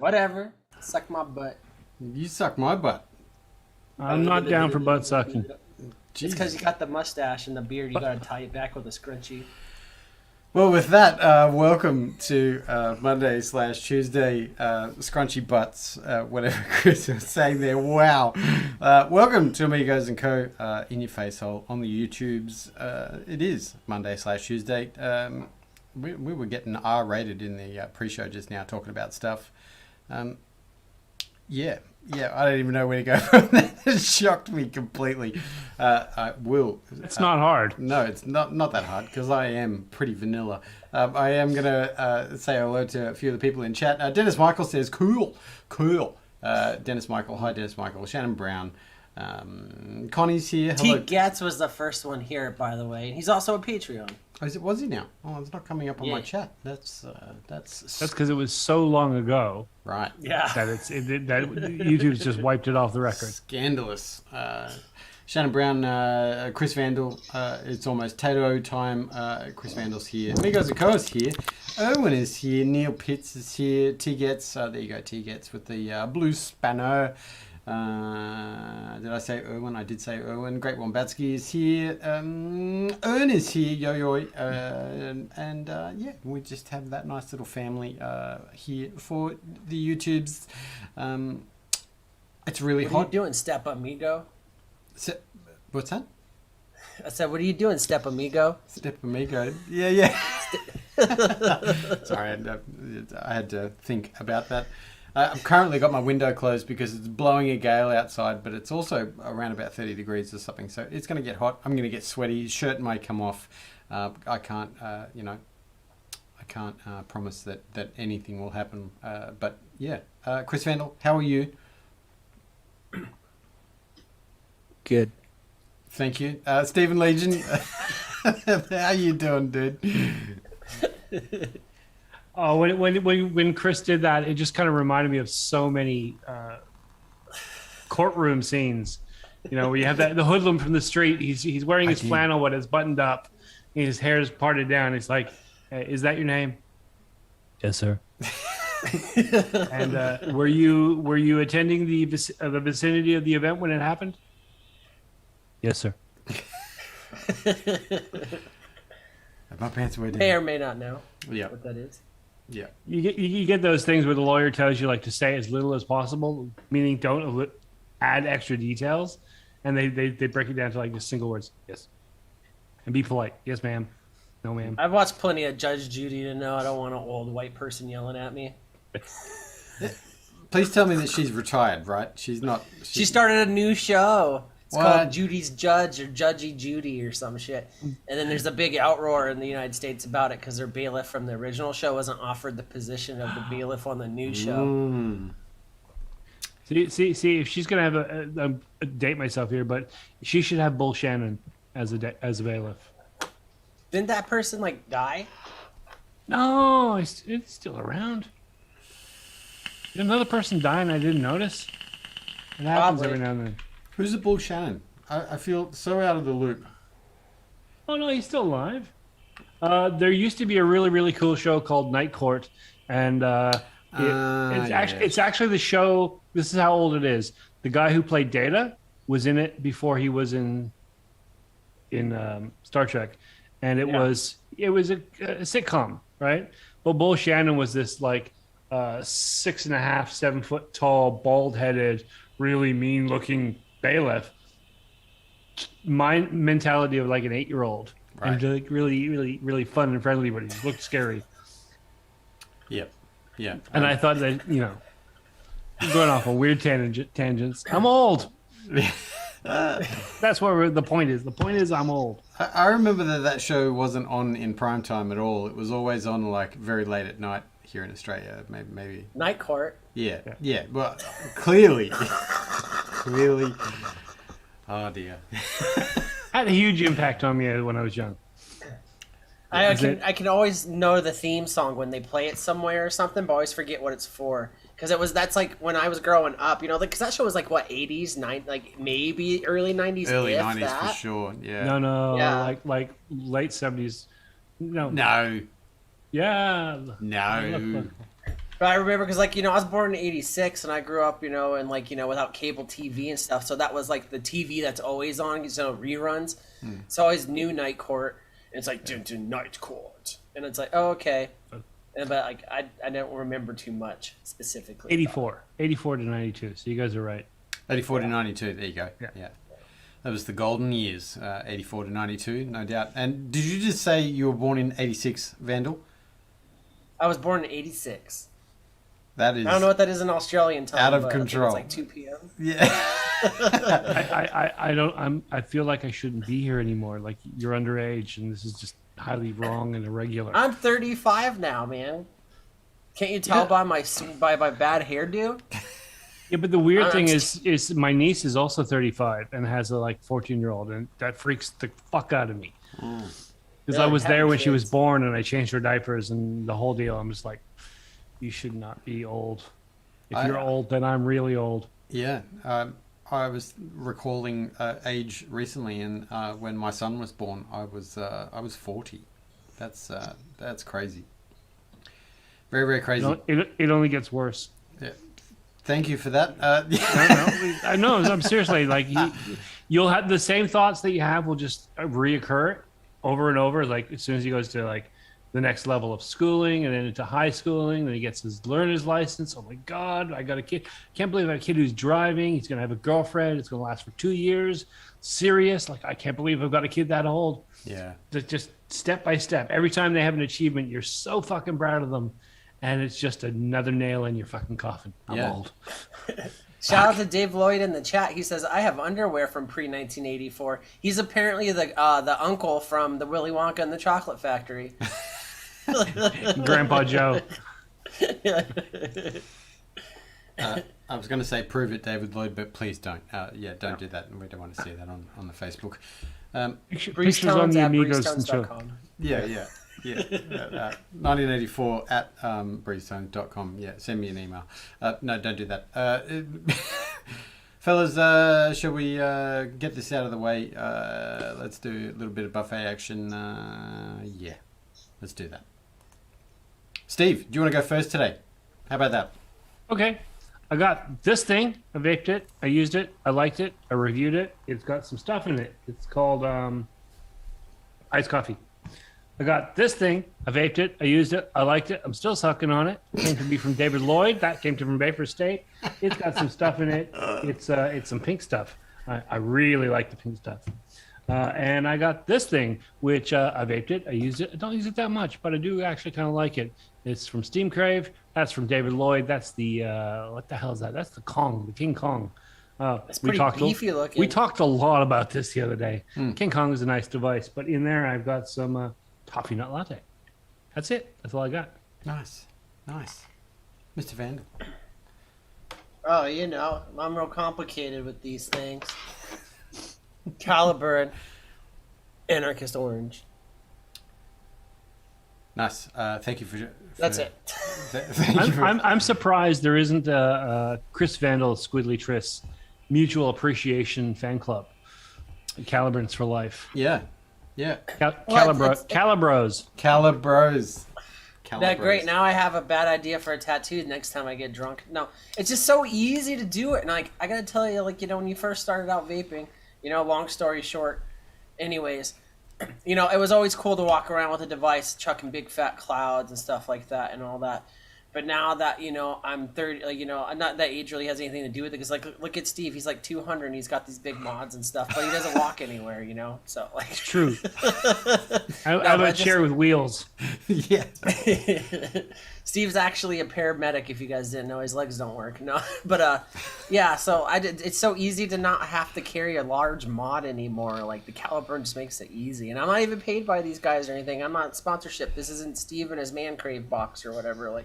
Whatever. Suck my butt. You suck my butt. I'm not down for butt sucking. It's because you got the mustache and the beard. You got to tie it back with a scrunchie. Well, with that, welcome to Monday/Tuesday scrunchy butts, whatever Chris was saying there. Wow. Welcome to Amigos and Co. In your face hole on the YouTubes. It is Monday/Tuesday. We were getting R-rated in the pre-show just now, talking about stuff. Yeah, I don't even know where to go from that. It shocked me completely. I will. It's not hard. No, it's not that hard because I am pretty vanilla. I am going to say hello to a few of the people in chat. Dennis Michael says, cool. Dennis Michael, hi Dennis Michael. Shannon Brown. Connie's here. Hello. T. Gatz was the first one here, by the way. He's also a Patreon. Oh, was he now? Oh, it's not coming up on my chat. That's because it was so long ago. Right. Yeah. That that YouTube's just wiped it off the record. Scandalous. Shannon Brown, Chris Vandal. It's almost Tato time. Chris Vandal's here. Amigos and Co is here. Owen is here. Neil Pitts is here. T Gets. There you go. T Gets with the blue spanner. Did I say Erwin? I did say Erwin. Great Wombatsky is here. Ern is here. Yo-yo. Yeah, we just have that nice little family here for the YouTubes. It's really hot. What are you doing, Step Amigo? What's that? I said, what are you doing, Step Amigo? Step Amigo. Yeah. Sorry, I had to think about that. I've currently got my window closed because it's blowing a gale outside, but it's also around about 30 degrees or something. So it's going to get hot. I'm going to get sweaty. His shirt might come off. I can't, I can't promise that anything will happen. But yeah, Chris Vandal, how are you? Good. Thank you. Stephen Legion, how you doing, dude? Oh, when Chris did that, it just kind of reminded me of so many courtroom scenes. You know, where you have the hoodlum from the street. He's wearing his flannel, but it's buttoned up. His hair is parted down. It's like, is that your name? Yes, sir. And were you attending the vicinity of the event when it happened? Yes, sir. My pants were down. May or may not know what that is. Yeah. You get those things where the lawyer tells you like to say as little as possible, meaning don't add extra details, and they break it down to like just single words. Yes. And be polite. Yes, ma'am. No, ma'am. I've watched plenty of Judge Judy to know I don't want an old white person yelling at me. Please tell me that she's retired, right? She's not. She started a new show. It's called Judy's Judge or Judgy Judy or some shit. And then there's a big outroar in the United States about it because their bailiff from the original show wasn't offered the position of the bailiff on the new show. See, if she's gonna have a date myself here, but she should have Bull Shannon as a bailiff. Didn't that person like die? No, it's still around. Did another person die and I didn't notice? It happens every now and then. Who's the Bull Shannon? I feel so out of the loop. Oh no, he's still alive. There used to be a really, really cool show called Night Court, and it's actually the show. This is how old it is. The guy who played Data was in it before he was in Star Trek, and it was a sitcom, right? But Bull Shannon was this like 6.5, 7 foot tall, bald headed, really mean looking bailiff. My mentality of like an 8-year-old, right. And like really, really, really fun and friendly, but he looked scary. Yep. Yeah. And I thought that, going off on weird tangents. I'm old. That's what the point is. The point is I'm old. I remember that show wasn't on in prime time at all. It was always on like very late at night here in Australia. Maybe. Night Court. Yeah. Well, clearly. Oh dear. Had a huge impact on me when I was young. I can always know the theme song when they play it somewhere or something, but I always forget what it's for. Because that's like when I was growing up, because that show was like what, 80s, like maybe early 90s. Early 90s for sure. Yeah. No. Yeah. Like late 70s. No. No. Yeah. No. Look. But I remember because, like, I was born in '86, and I grew up, and like, without cable TV and stuff. So that was like the TV that's always on, reruns. So I always knew Night Court, and it's like Tintin Night Court, and it's like, oh, okay. But like, I don't remember too much specifically. 84 to 92. So you guys are right. 84 to 92. There you go. Yeah. That was the golden years, 84 to 92, no doubt. And did you just say you were born in 86, Vandal? I was born in '86. That is... I don't know what that is in Australian time. Out of but control. I think it's like 2 p.m. Yeah. I feel like I shouldn't be here anymore. Like, you're underage, and this is just highly wrong and irregular. I'm 35 now, man. Can't you tell by my bad hairdo? Yeah, but the weird thing is my niece is also 35 and has a 14-year-old, and that freaks the fuck out of me. Because I was there when she was born, and I changed her diapers and the whole deal. I'm just like, you should not be old. If you're old, then I'm really old. Yeah. I was recalling age recently, and when my son was born, I was 40. That's crazy. Very, very crazy. It only gets worse. Yeah. Thank you for that. I know. I'm seriously like you'll have the same thoughts that you have will just reoccur over and over. Like as soon as he goes to like the next level of schooling and then into high schooling, then he gets his learner's license. Oh my God, I got a kid. Can't believe I have a kid who's driving. He's gonna have a girlfriend. It's gonna last for 2 years. Serious. Like I can't believe I've got a kid that old. Yeah. Just step by step. Every time they have an achievement, you're so fucking proud of them. And it's just another nail in your fucking coffin. I'm old. Shout out to Dave Lloyd in the chat. He says, I have underwear from pre-1984. He's apparently the uncle from the Willy Wonka and the Chocolate Factory. Grandpa Joe. I was going to say prove it, David Lloyd, but please don't. Don't do that. We don't want to see that on the Facebook. Pictures on the Amigos and show. Yeah. 1984 at breezetones.com. Yeah, send me an email. No, don't do that. Fellas, shall we get this out of the way? Let's do a little bit of buffet action. Yeah, let's do that. Steve, do you want to go first today? How about that? Okay. I got this thing. I vaped it. I used it. I liked it. I reviewed it. It's got some stuff in it. It's called iced coffee. I got this thing. I vaped it. I used it. I liked it. I'm still sucking on it. It came to me from David Lloyd. That came to from Vapor State. It's got some stuff in it. It's some pink stuff. I really like the pink stuff. And I got this thing, which I vaped it. I used it. I don't use it that much, but I do actually kind of like it. It's from Steam Crave. That's from David Lloyd. That's the what the hell is that? That's the Kong, the King Kong. It's pretty beefy looking. We talked a lot about this the other day. King Kong is a nice device, but in there I've got some toffee nut latte. That's it. That's all I got. Nice. Mr. Vandal. Oh, I'm real complicated with these things. Caliber and Anarchist Orange. Nice. Thank you for That's it. I'm surprised there isn't a Chris Vandal Squidly Triss mutual appreciation fan club. Calibrants for life. Yeah. Calibros. That great. Now I have a bad idea for a tattoo next time I get drunk. No, it's just so easy to do it. And I gotta tell you, when you first started out vaping, long story short, anyways, it was always cool to walk around with a device, chucking big fat clouds and stuff like that and all that. But now that, I'm 30, not that age really has anything to do with it. Because, look at Steve. He's 200 and he's got these big mods and stuff. But he doesn't walk anywhere, So, It's true. I have a chair with wheels. Yeah. Steve's actually a paramedic, if you guys didn't know. His legs don't work. No. But, yeah, so it's so easy to not have to carry a large mod anymore. The Caliburn just makes it easy. And I'm not even paid by these guys or anything. I'm not sponsorship. This isn't Steve and his Man Crave box or whatever.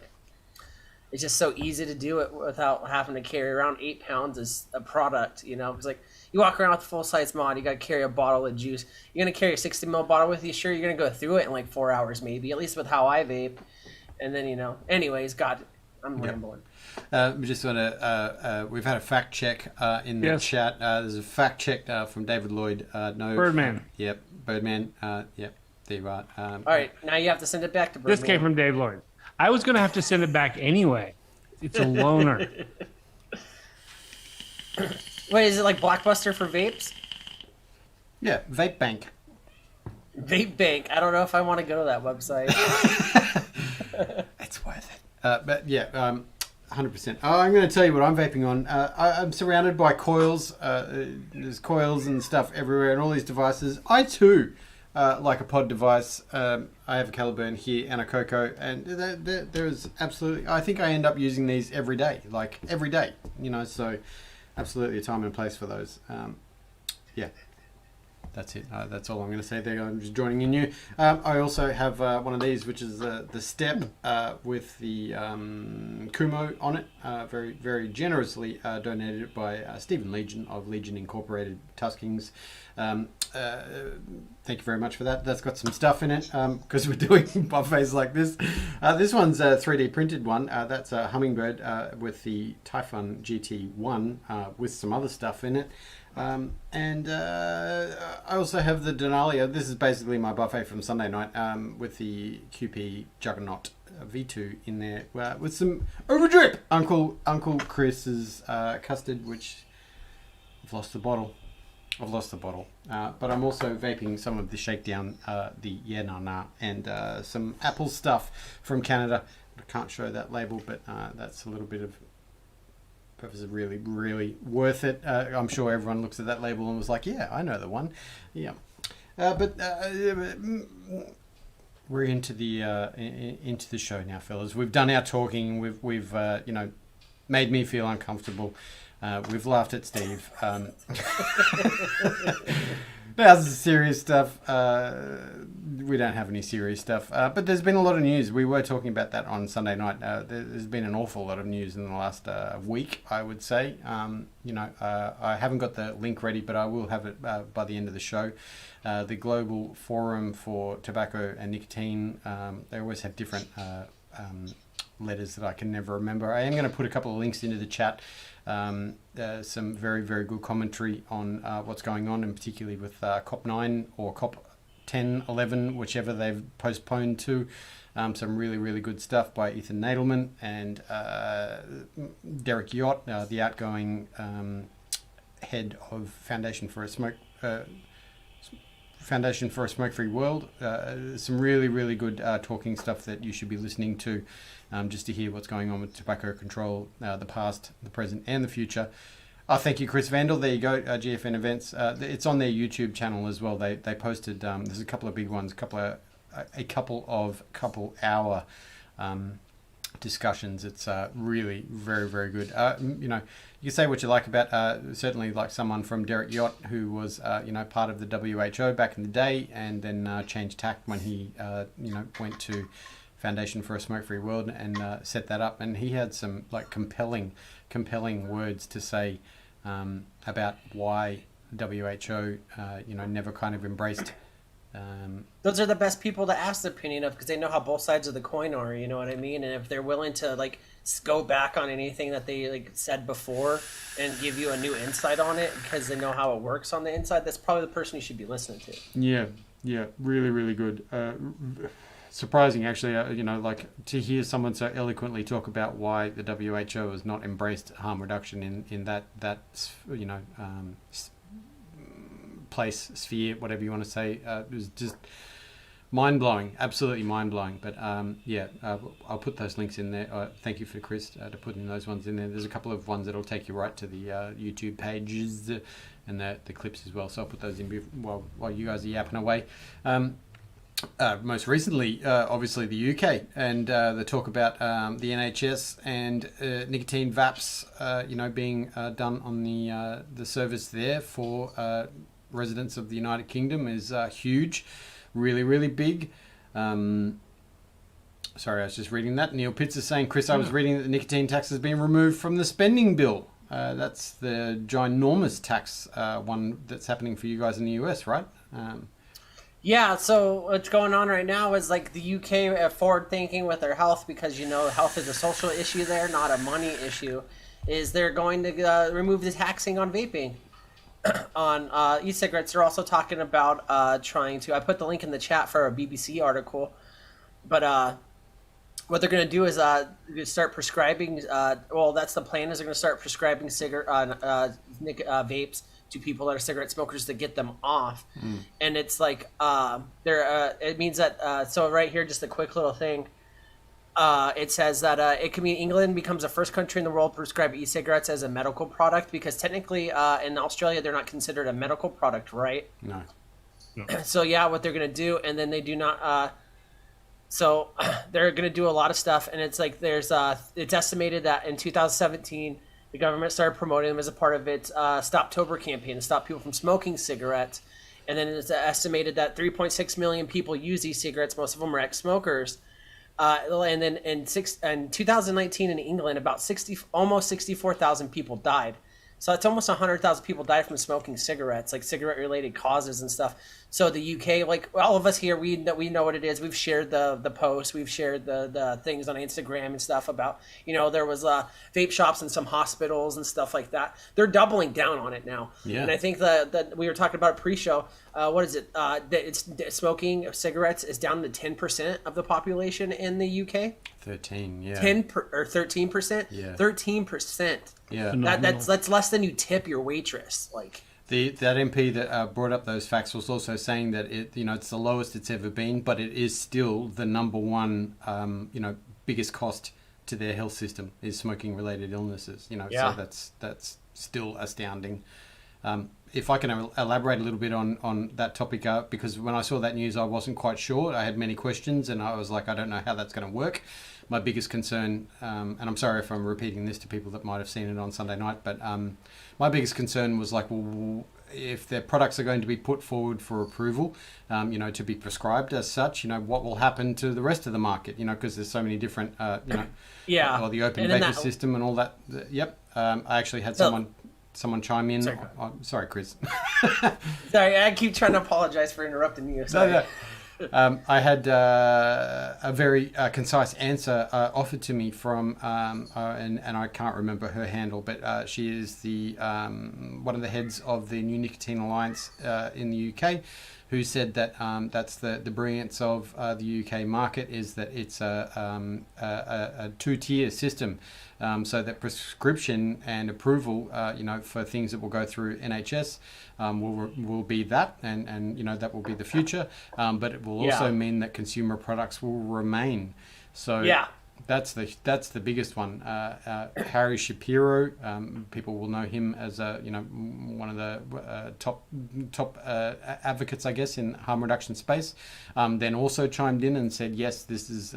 It's just so easy to do it without having to carry around 8 pounds as a product, Because, you walk around with a full-size mod, you got to carry a bottle of juice. You're going to carry a 60 ml bottle with you? Sure, you're going to go through it in 4 hours maybe, at least with how I vape. And then, anyways, God, I'm rambling. We just want to, we've had a fact check in the chat. There's a fact check from David Lloyd. No. Birdman. Yep, Birdman. Yep, there you are. All right, now you have to send it back to Birdman. This came from Dave Lloyd. I was gonna have to send it back anyway. It's a loner. Wait, is it like Blockbuster for vapes? Yeah, Vape Bank. Vape Bank. I don't know if I want to go to that website. It's worth it. But yeah, 100%. I'm going to tell you what I'm vaping on. I'm surrounded by coils. There's coils and stuff everywhere and all these devices. I too like a pod device. I have a Caliburn here and a Coco, and there's absolutely. I think I end up using these every day, like every day. So absolutely a time and a place for those. Yeah. That's it. That's all I'm going to say there. I'm just joining in you. I also have one of these, which is the Step with the Kumo on it. Very, very generously donated by Stephen Legion of Legion Incorporated Tuskings. Thank you very much for that. That's got some stuff in it because we're doing buffets like this. This one's a 3D printed one. That's a Hummingbird with the Typhon GT1 with some other stuff in it. And I also have the Denalia. This is basically my buffet from Sunday night with the QP Juggernaut V2 in there with some overdrip. Uncle Chris's custard, which I've lost the bottle. But I'm also vaping some of the Shakedown, the Yeah Nah Nah, and some Apple stuff from Canada. I can't show that label, but that's a little bit of... Is really, really worth it. I'm sure everyone looks at that label and was like, yeah, I know the one. Yeah. But we're into the show now, fellas. We've done our talking. We've made me feel uncomfortable. We've laughed at Steve. Now's the serious stuff. We don't have any serious stuff. But there's been a lot of news. We were talking about that on Sunday night. There's been an awful lot of news in the last week, I would say. I haven't got the link ready, but I will have it by the end of the show. The Global Forum for Tobacco and Nicotine, they always have different letters that I can never remember. I am going to put a couple of links into the chat. Some very, very good commentary on what's going on, and particularly with COP9 or COP10, 11, whichever they've postponed to. Some really, really good stuff by Ethan Nadelman and Derek Yott, the outgoing head of Foundation for a Smoke-Free World. Some really, really good talking stuff that you should be listening to just to hear what's going on with tobacco control, the past, the present, and the future. Thank you, Chris Vandal. There you go, GFN Events. It's on their YouTube channel as well. They posted, there's a couple of big ones, a couple hour discussions. It's really very, very good. You can say what you like about certainly like someone from Derek Yott, who was part of the WHO back in the day, and then changed tack when he went to Foundation for a Smoke-Free World and set that up. And he had some like compelling words to say about why WHO never kind of embraced. Those are the best people to ask the opinion of, because they know how both sides of the coin are, you know what I mean? And if they're willing to like go back on anything that they like said before and give you a new insight on it because they know how it works on the inside, that's probably the person you should be listening to. Yeah, really, really good. Surprising, actually, like to hear someone so eloquently talk about why the WHO has not embraced harm reduction in that place, sphere, whatever you want to say. It was just mind-blowing, absolutely mind-blowing. But I'll put those links in there. Thank you for Chris to putting those ones in there. There's a couple of ones that'll take you right to the YouTube pages and the clips as well. So I'll put those in while you guys are yapping away. Most recently, obviously the UK and the talk about the NHS and nicotine VAPs, being done on the service there for residents of the United Kingdom is huge, really, really big. Sorry, I was just reading that. Neil Pitts is saying, Chris, I was reading that the nicotine tax has been removed from the spending bill. That's the ginormous tax one that's happening for you guys in the US, right? Yeah, so what's going on right now is like the UK forward thinking with their health, because health is a social issue there, not a money issue, is they're going to remove the taxing on vaping. On e-cigarettes, they're also talking about trying to, I put the link in the chat for a BBC article, but what they're going to do is start prescribing. Well, that's the plan. Is they're going to start prescribing vapes to people that are cigarette smokers to get them off. And it's like it means that. So right here, just a quick little thing. It says that it can mean England becomes the first country in the world to prescribe e-cigarettes as a medical product, because technically in Australia they're not considered a medical product, right? No. So yeah, what they're going to do, and then they do not. So they're going to do a lot of stuff, and it's like it's estimated that in 2017 the government started promoting them as a part of its Stoptober campaign to stop people from smoking cigarettes, and then it's estimated that 3.6 million people use e-cigarettes. Most of them are ex-smokers, and then in 2019 in England, about almost 64,000 people died. So it's almost 100,000 people died from smoking cigarettes, like cigarette-related causes and stuff. So the UK, like all of us here, we know what it is. We've shared the posts, we've shared the things on Instagram and stuff about, there was vape shops in some hospitals and stuff like that. They're doubling down on it now. Yeah. And I think that we were talking about pre-show. What is it? Smoking of cigarettes is down to 10% of the population in the UK. 13, yeah. 13%. Yeah. 13%. Yeah. That's less than you tip your waitress. Like that MP that brought up those facts was also saying that it's the lowest it's ever been, but it is still the number one biggest cost to their health system is smoking related illnesses. So that's still astounding. If I can elaborate a little bit on that topic, because when I saw that news, I wasn't quite sure. I had many questions, and I was like, I don't know how that's going to work. My biggest concern, and I'm sorry if I'm repeating this to people that might have seen it on Sunday night, but my biggest concern was like, well, if their products are going to be put forward for approval, to be prescribed as such, what will happen to the rest of the market, because there's so many different, or the open vapor system and all that. Yep. I actually had someone chime in. Sorry, Chris. Sorry, I keep trying to apologize for interrupting you. Sorry. No. I had a very concise answer offered to me from, and I can't remember her handle, but she is the one of the heads of the New Nicotine Alliance in the UK, who said that that's the brilliance of the UK market, is that it's a two-tier system. So that prescription and approval, for things that will go through NHS will be that, and that will be the future. But it will also mean that consumer products will remain. So that's the biggest one. Harry Shapiro, people will know him as one of the top advocates, I guess, in harm reduction space. Then also chimed in and said, yes, this is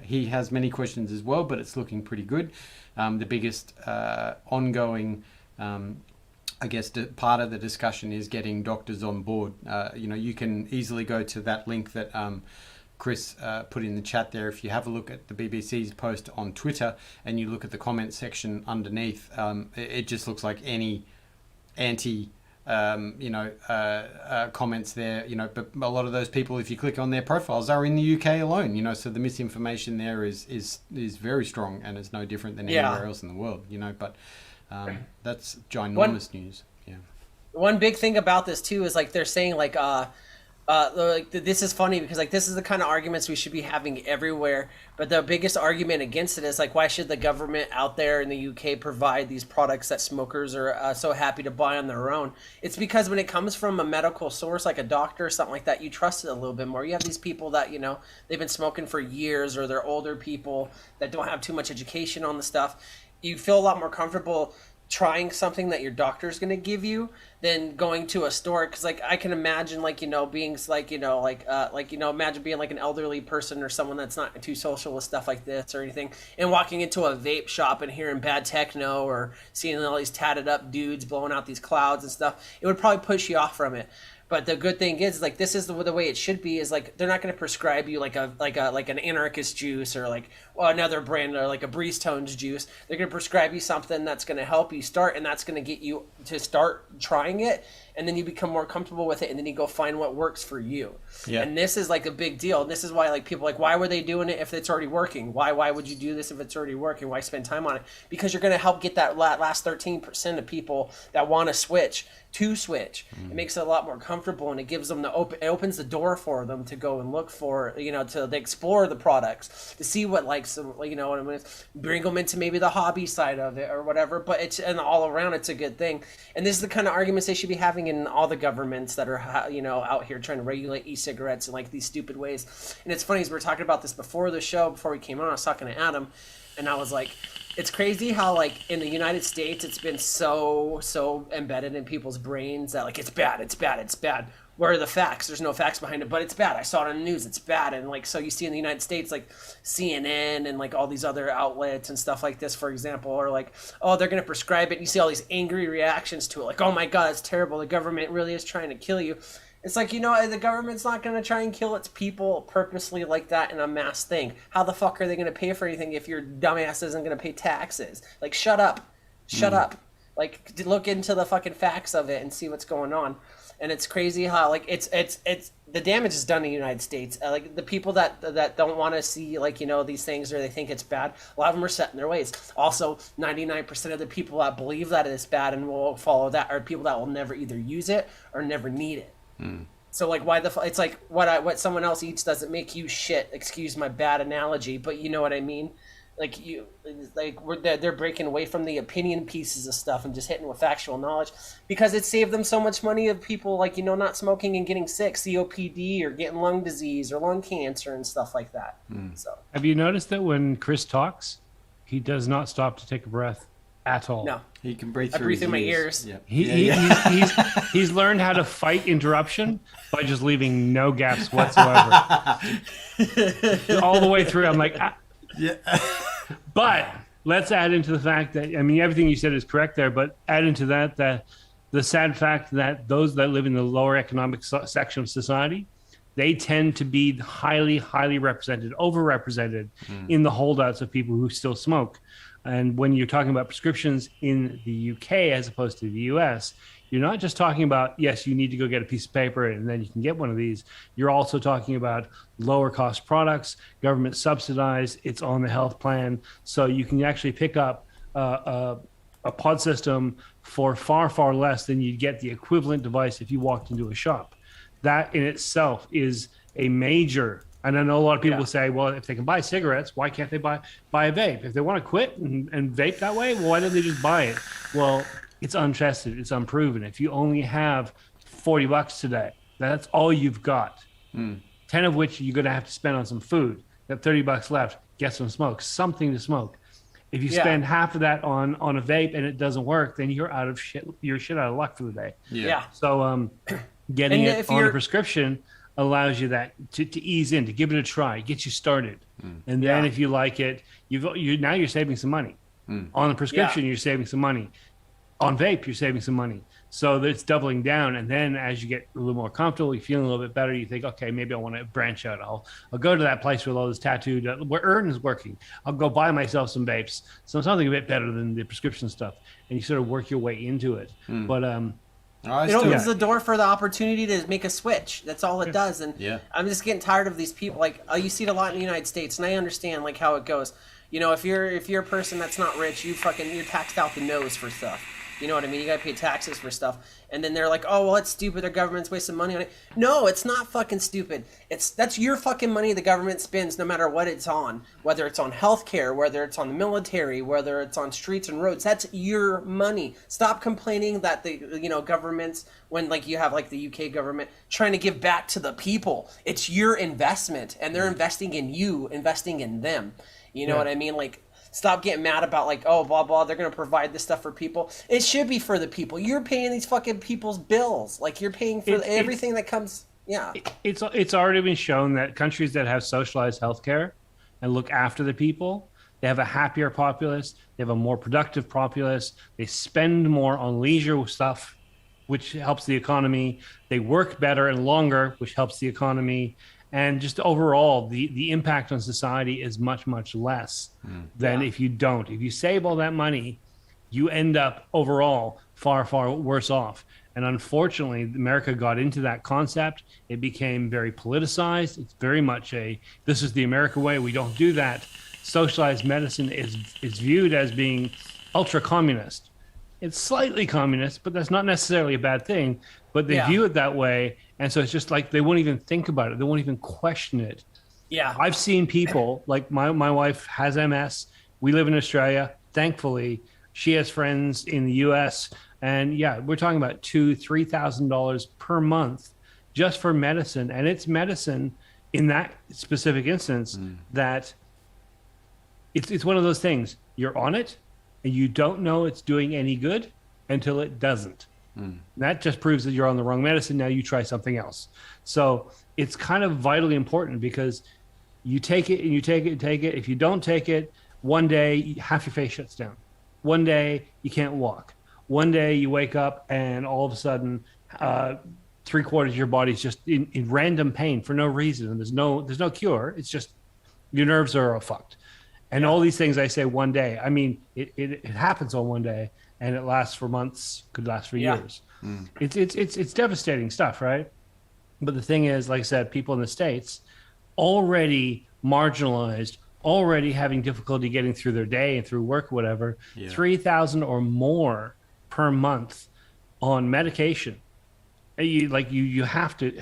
he has many questions as well, but it's looking pretty good. The biggest ongoing I guess part of the discussion is getting doctors on board. You can easily go to that link that Chris put in the chat there. If you have a look at the BBC's post on Twitter and you look at the comment section underneath, it just looks like any anti comments there, but a lot of those people, if you click on their profiles, are in the UK alone, so the misinformation there is very strong, and it's no different than anywhere else in the world, but that's ginormous news. One big thing about this too is like they're saying like this is funny because like this is the kind of arguments we should be having everywhere, but the biggest argument against it is like, why should the government out there in the UK provide these products that smokers are so happy to buy on their own? It's because when it comes from a medical source like a doctor or something like that, you trust it a little bit more. You have these people that they've been smoking for years, or they're older people that don't have too much education on the stuff. You feel a lot more comfortable trying something that your doctor's going to give you than going to a store, because like I can imagine being like imagine being like an elderly person or someone that's not too social with stuff like this or anything, and walking into a vape shop and hearing bad techno or seeing all these tatted up dudes blowing out these clouds and stuff. It would probably push you off from it. But the good thing is, like, this is the way it should be. Is like they're not going to prescribe you like an anarchist juice or like another brand or like a Breeze Tones juice. They're going to prescribe you something that's going to help you start, and that's going to get you to start trying it. and then you become more comfortable with it, and then you go find what works for you. Yeah. And this is like a big deal. And this is why like people like, why were they doing it if it's already working? Why would you do this if it's already working? Why spend time on it? Because you're going to help get that last 13% of people that want to switch. It makes it a lot more comfortable, and it gives them it opens the door for them to go and look for, to explore the products, to see what likes them, what I mean, bring them into maybe the hobby side of it or whatever. But and all around, it's a good thing. And this is the kind of arguments they should be having in all the governments that are, out here trying to regulate e-cigarettes in like these stupid ways. And it's funny, as we were talking about this before the show, before we came on, I was talking to Adam, and I was like, it's crazy how like in the United States it's been so embedded in people's brains that like it's bad. Where are the facts? There's no facts behind it, but it's bad. I saw it on the news. It's bad. And like, so you see in the United States, like CNN and like all these other outlets and stuff like this, for example, are like, oh, they're going to prescribe it. And you see all these angry reactions to it. Like, oh my God, it's terrible. The government really is trying to kill you. It's like, the government's not going to try and kill its people purposely like that in a mass thing. How the fuck are they going to pay for anything if your dumbass isn't going to pay taxes? Like, shut up. Like, look into the fucking facts of it and see what's going on. And it's crazy how like it's the damage is done in the United States. Like the people that don't want to see like these things, or they think it's bad, a lot of them are set in their ways. Also, 99% of the people that believe that it's bad and will follow that are people that will never either use it or never need it. So like why it's like what someone else eats doesn't make you shit. Excuse my bad analogy, but you know what I mean. Like they're breaking away from the opinion pieces of stuff and just hitting with factual knowledge, because it saved them so much money of people like not smoking and getting sick, COPD, or getting lung disease or lung cancer and stuff like that. So have you noticed that when Chris talks, he does not stop to take a breath at all? No, he can breathe through. I breathe through my ears. Yeah. He's learned how to fight interruption by just leaving no gaps whatsoever. All the way through, I'm like, Yeah. But let's add into the fact that, I mean, everything you said is correct there, but add into that the sad fact that those that live in the lower economic section of society, they tend to be highly, highly represented, overrepresented in the holdouts of people who still smoke. And when you're talking about prescriptions in the UK as opposed to the US, you're not just talking about, yes, you need to go get a piece of paper and then you can get one of these. You're also talking about lower cost products, government subsidized, it's on the health plan. So you can actually pick up a pod system for far, far less than you'd get the equivalent device if you walked into a shop. That in itself is a major. And I know a lot of people will say, well, if they can buy cigarettes, why can't they buy a vape? If they want to quit and vape that way, well, why don't they just buy it? Well, it's untested. It's unproven. If you only have $40 today, that's all you've got. 10 of which you're going to have to spend on some food. You got $30 left. Get some smoke, something to smoke. If you spend half of that on a vape and it doesn't work, then you're out of shit. You're shit out of luck for the day. Yeah. So getting it on a prescription allows you that to ease in, to give it a try, get you started. And then if you like it, now you're saving some money. On the prescription, you're saving some money. On vape, you're saving some money. So it's doubling down. And then as you get a little more comfortable, you're feeling a little bit better, you think, okay, maybe I want to branch out. I'll go to that place with all this tattooed, where Earn is working. I'll go buy myself some vapes, something a bit better than the prescription stuff. And you sort of work your way into it. But it opens the door for the opportunity to make a switch. That's all it does. And I'm just getting tired of these people. Like you see it a lot in the United States, and I understand like how it goes. If you're a person that's not rich, you're taxed out the nose for stuff. You know what I mean? You gotta pay taxes for stuff. And then they're like, oh, well, it's stupid. The government's wasting money on it. No, it's not fucking stupid. That's your fucking money the government spends no matter what it's on. Whether it's on healthcare, whether it's on the military, whether it's on streets and roads. That's your money. Stop complaining that the governments, when like you have like the UK government trying to give back to the people. It's your investment, and they're investing in you, investing in them. You know what I mean? Like, stop getting mad about like, oh, blah, blah, they're going to provide this stuff for people. It should be for the people. You're paying these fucking people's bills. Like, you're paying for everything that comes. Yeah. It's already been shown that countries that have socialized healthcare and look after the people, they have a happier populace. They have a more productive populace. They spend more on leisure stuff, which helps the economy. They work better and longer, which helps the economy. And just overall, the impact on society is much, much less than if you don't. If you save all that money, you end up overall far, far worse off. And unfortunately, America got into that concept. It became very politicized. It's very much this is the American way. We don't do that. Socialized medicine is viewed as being ultra communist. It's slightly communist, but that's not necessarily a bad thing. But they view it that way. And so it's just like they won't even think about it. They won't even question it. Yeah. I've seen people, like my wife has MS. We live in Australia. Thankfully, she has friends in the US. And yeah, we're talking about $2,000-$3,000 per month just for medicine. And it's medicine in that specific instance that it's one of those things. You're on it and you don't know it's doing any good until it doesn't. That just proves that you're on the wrong medicine. Now you try something else. So it's kind of vitally important because you take it and you take it and take it. If you don't take it, one day half your face shuts down. One day you can't walk. One day you wake up and all of a sudden 3/4 of your body's just in random pain for no reason. And there's no cure. It's just your nerves are all fucked. And all these things I say one day. I mean, it happens on one day and it lasts for months, could last for years. It's devastating stuff, right? But the thing is, like I said, people in the States already marginalized, already having difficulty getting through their day and through work, whatever, 3,000 or more per month on medication. You have to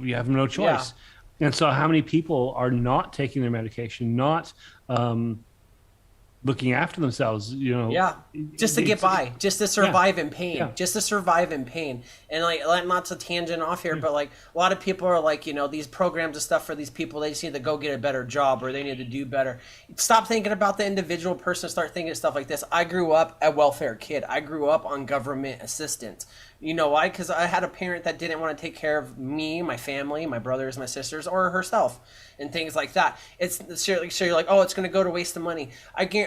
you have no choice. And so how many people are not taking their medication, not looking after themselves, just to get by, just to survive in pain, just to survive in pain. And like, not to tangent off here, but like a lot of people are like, these programs and stuff for these people, they just need to go get a better job or they need to do better. Stop thinking about the individual person, start thinking of stuff like this. I grew up a welfare kid. I grew up on government assistance. You know why? Because I had a parent that didn't want to take care of me, my family, my brothers, my sisters, or herself, and things like that. So you're like, oh, it's going to go to waste of money.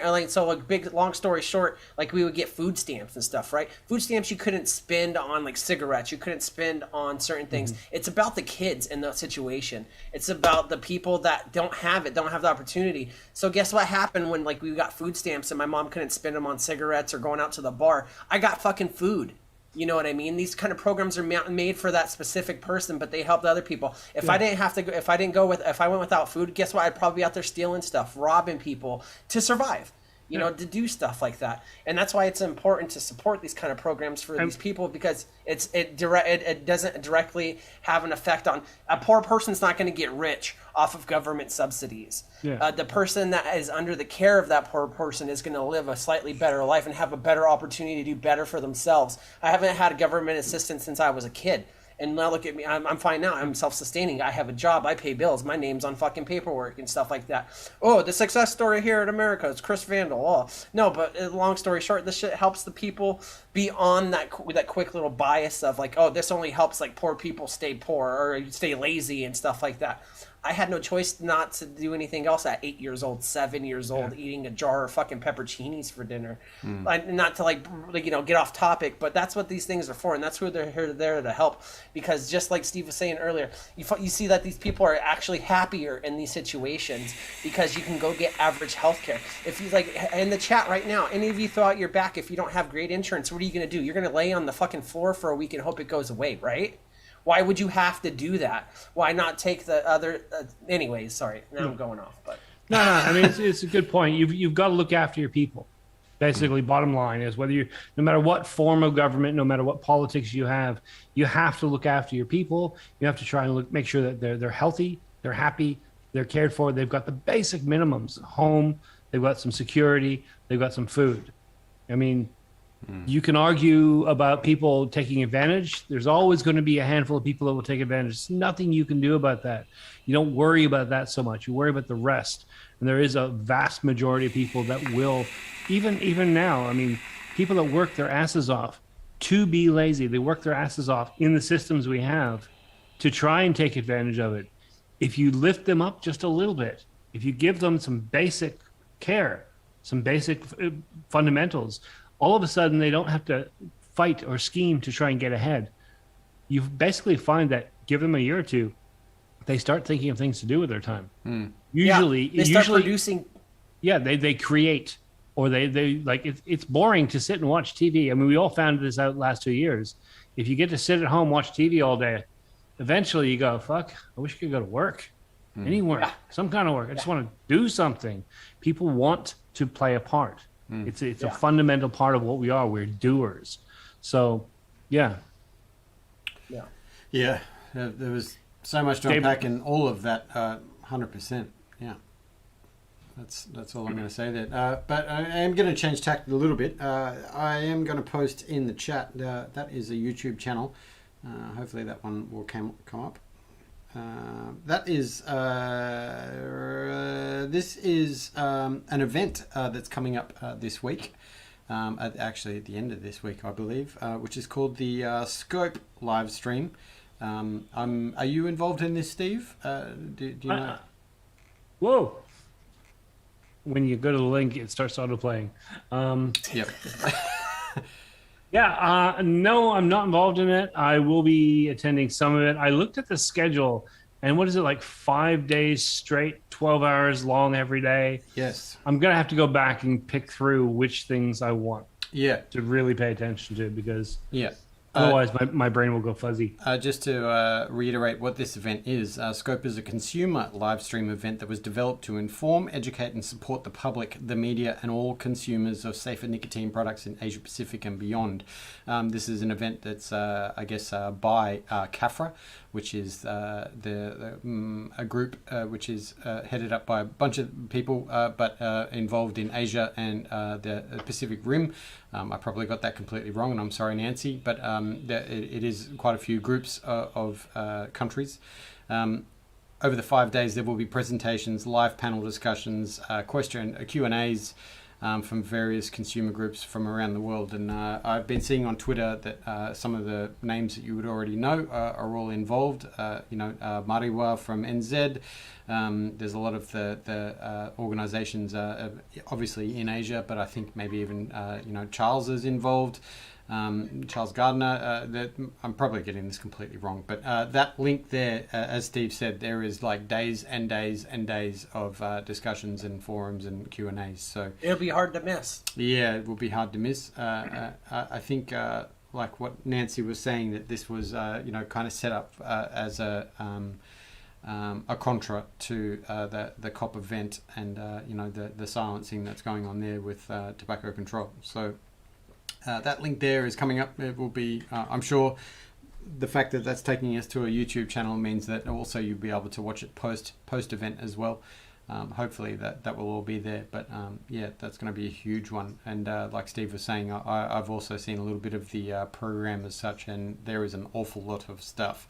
Long story short, like we would get food stamps and stuff, right? Food stamps you couldn't spend on like cigarettes. You couldn't spend on certain things. It's about the kids in the situation. It's about the people that don't have the opportunity. So guess what happened when like we got food stamps and my mom couldn't spend them on cigarettes or going out to the bar? I got fucking food. You know what I mean? These kind of programs are made for that specific person, but they help the other people. If I went without food, guess what? I'd probably be out there stealing stuff, robbing people to survive. To do stuff like that. And that's why it's important to support these kind of programs for these people, because it doesn't directly have an effect on a poor person's not going to get rich off of government subsidies. The person that is under the care of that poor person is going to live a slightly better life and have a better opportunity to do better for themselves. I haven't had government assistance since I was a kid. And now look at me, I'm fine now. I'm self-sustaining. I have a job. I pay bills. My name's on fucking paperwork and stuff like that. Oh, the success story here in America is Chris Vandal. Oh, no, but long story short, this shit helps the people beyond that quick little bias of like, oh, this only helps like poor people stay poor or stay lazy and stuff like that. I had no choice not to do anything else at 8 years old, 7 years old, eating a jar of fucking pepperoncinis for dinner. Not to get off topic, but that's what these things are for, and that's who they're there to help. Because just like Steve was saying earlier, you see that these people are actually happier in these situations because you can go get average health care. If you like in the chat right now, any of you throw out your back if you don't have great insurance, what are you going to do? You're going to lay on the fucking floor for a week and hope it goes away, right? Why would you have to do that? Why not take the other? Anyways, sorry. Now I'm going off. But no. I mean, it's a good point. You've got to look after your people. Basically, bottom line is no matter what form of government, no matter what politics you have to look after your people. You have to try and make sure that they're healthy, they're happy, they're cared for. They've got the basic minimums: home, they've got some security, they've got some food. I mean. You can argue about people taking advantage. There's always going to be a handful of people that will take advantage. There's nothing you can do about that. You don't worry about that so much. You worry about the rest. And there is a vast majority of people that will, even now, I mean, people that work their asses off to be lazy. They work their asses off in the systems we have to try and take advantage of it. If you lift them up just a little bit, if you give them some basic care, some basic fundamentals, all of a sudden they don't have to fight or scheme to try and get ahead. You basically find that give them a year or two, they start thinking of things to do with their time. Usually they start producing. Yeah, they create or they like it's boring to sit and watch TV. I mean, we all found this out last 2 years. If you get to sit at home, watch TV all day, eventually you go, fuck, I wish I could go to work. Any work, some kind of work. I just want to do something. People want to play a part. It's a fundamental part of what we are. We're doers. So, yeah. Yeah, there was so much to unpack in all of that. 100%. Yeah, that's all I'm going to say there. But I am going to change tack a little bit. I am going to post in the chat. That is a YouTube channel. Hopefully that one will come up. That is this is an event that's coming up this week. Actually, at the end of this week, I believe, which is called the Scope live stream. Are you involved in this, Steve? Do you know? Whoa! When you go to the link, it starts auto-playing. Yep. Yeah, no, I'm not involved in it. I will be attending some of it. I looked at the schedule, and what is it, like 5 days straight, 12 hours long every day? Yes. I'm going to have to go back and pick through which things I want to really pay attention to, because otherwise my brain will go fuzzy. Just to reiterate what this event is, Scope is a consumer live stream event that was developed to inform, educate and support the public, the media and all consumers of safer nicotine products in Asia Pacific and beyond. This is an event that's, by CAFRA, which is a group which is headed up by a bunch of people, but involved in Asia and the Pacific Rim. I probably got that completely wrong, and I'm sorry, Nancy, but it is quite a few groups of countries. Over the 5 days, there will be presentations, live panel discussions, Q&As, from various consumer groups from around the world. And I've been seeing on Twitter that some of the names that you would already know are all involved. Mariwa from NZ. There's a lot of the organizations obviously in Asia, but I think maybe even Charles is involved. Charles Gardner. I'm probably getting this completely wrong, but that link there, as Steve said, there is like days and days and days of discussions and forums and Q&As. So it'll be hard to miss. Yeah, it will be hard to miss. I think like what Nancy was saying, that this was kind of set up as a contra to the COP event and the silencing that's going on there with tobacco control. So that link there is coming up. It will be, I'm sure, the fact that that's taking us to a YouTube channel means that also you'll be able to watch it post event as well. Hopefully that will all be there. But yeah, that's going to be a huge one. And like Steve was saying, I've also seen a little bit of the program as such, and there is an awful lot of stuff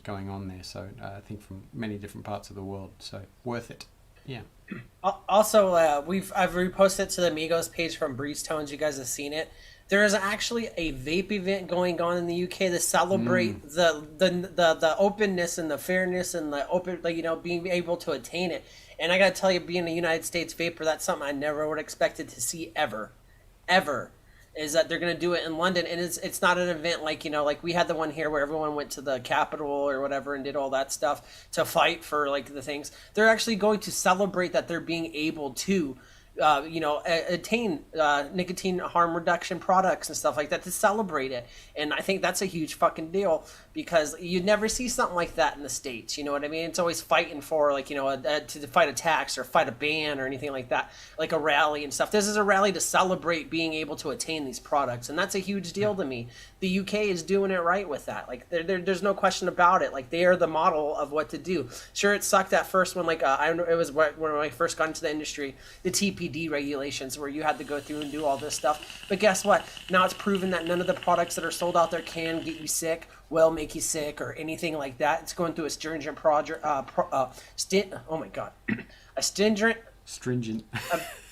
going on there. So I think from many different parts of the world. So worth it. Yeah. Also, I've reposted it to the Amigos page from Breeze Tones. You guys have seen it. There is actually a vape event going on in the UK to celebrate the openness and the fairness and the open, being able to attain it. And I gotta tell you, being a United States vapor, that's something I never would have expected to see ever. Is that they're going to do it in London, and it's not an event like like we had the one here where everyone went to the Capitol or whatever and did all that stuff to fight for like the things. They're actually going to celebrate that they're being able to attain nicotine harm reduction products and stuff like that, to celebrate it. And I think that's a huge fucking deal, because you never see something like that in the States. You know what I mean? It's always fighting for to fight a tax or fight a ban or anything like that, like a rally and stuff. This is a rally to celebrate being able to attain these products, and that's a huge deal to me. The UK is doing it right with that. Like there's no question about it. Like they are the model of what to do. Sure, it sucked at first when it was when I first got into the industry, the TPD regulations where you had to go through and do all this stuff. But guess what? Now it's proven that none of the products that are sold out there can get you sick, will make you sick, or anything like that. It's going through a stringent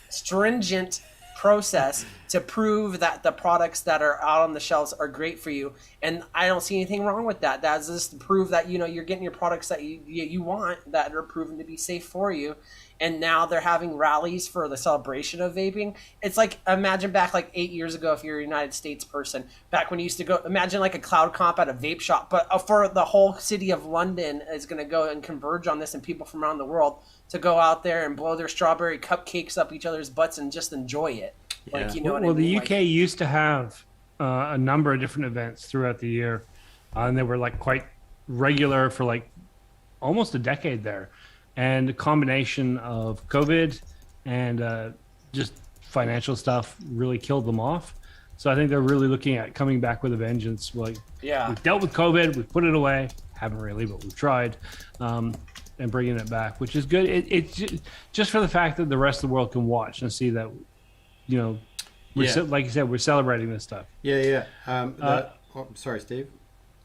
stringent process to prove that the products that are out on the shelves are great for you. And I don't see anything wrong with that. That's just to prove that, you know, you're getting your products that you want, that are proven to be safe for you. And now they're having rallies for the celebration of vaping. It's like, imagine back like 8 years ago, if you're a United States person, back when you used to go, imagine like a cloud comp at a vape shop, but for the whole city of London is going to go and converge on this, and people from around the world to go out there and blow their strawberry cupcakes up each other's butts and just enjoy it. Yeah. Like, you know what I Well, mean? the UK used to have a number of different events throughout the year, and they were like quite regular for like almost a decade there. And a combination of COVID and just financial stuff really killed them off. So I think they're really looking at coming back with a vengeance. Like, Yeah. we've dealt with COVID, we've put it away. Haven't really, but we've tried. And bringing it back, which is good. It's just for the fact that the rest of the world can watch and see that, you know, like you said, we're celebrating this stuff. Yeah. Sorry, Steve.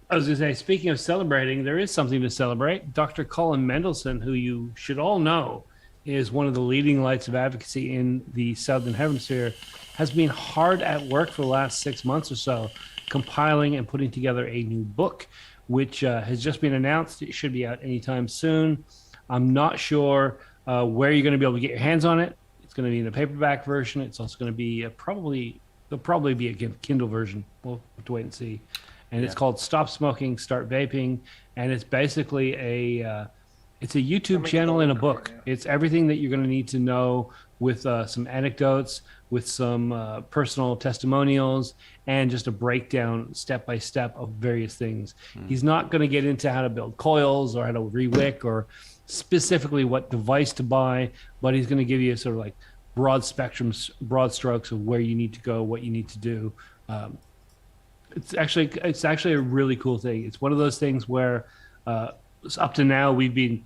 I was going to say, speaking of celebrating, there is something to celebrate. Dr. Colin Mendelsohn, who you should all know is one of the leading lights of advocacy in the Southern Hemisphere, has been hard at work for the last 6 months or so, compiling and putting together a new book, which has just been announced. It should be out anytime soon. I'm not sure where you're going to be able to get your hands on it. It's going to be in a paperback version. It's also going to be there'll probably be a Kindle version. We'll have to wait and see. And it's called Stop Smoking, Start Vaping. And it's basically it's a YouTube channel in a book. It's everything that you're going to need to know, with some anecdotes, with some personal testimonials, and just a breakdown step by step of various things. He's not going to get into how to build coils or how to re-wick or specifically what device to buy, but he's going to give you a sort of like broad strokes of where you need to go, what you need to do. It's actually a really cool thing. It's one of those things where up to now we've been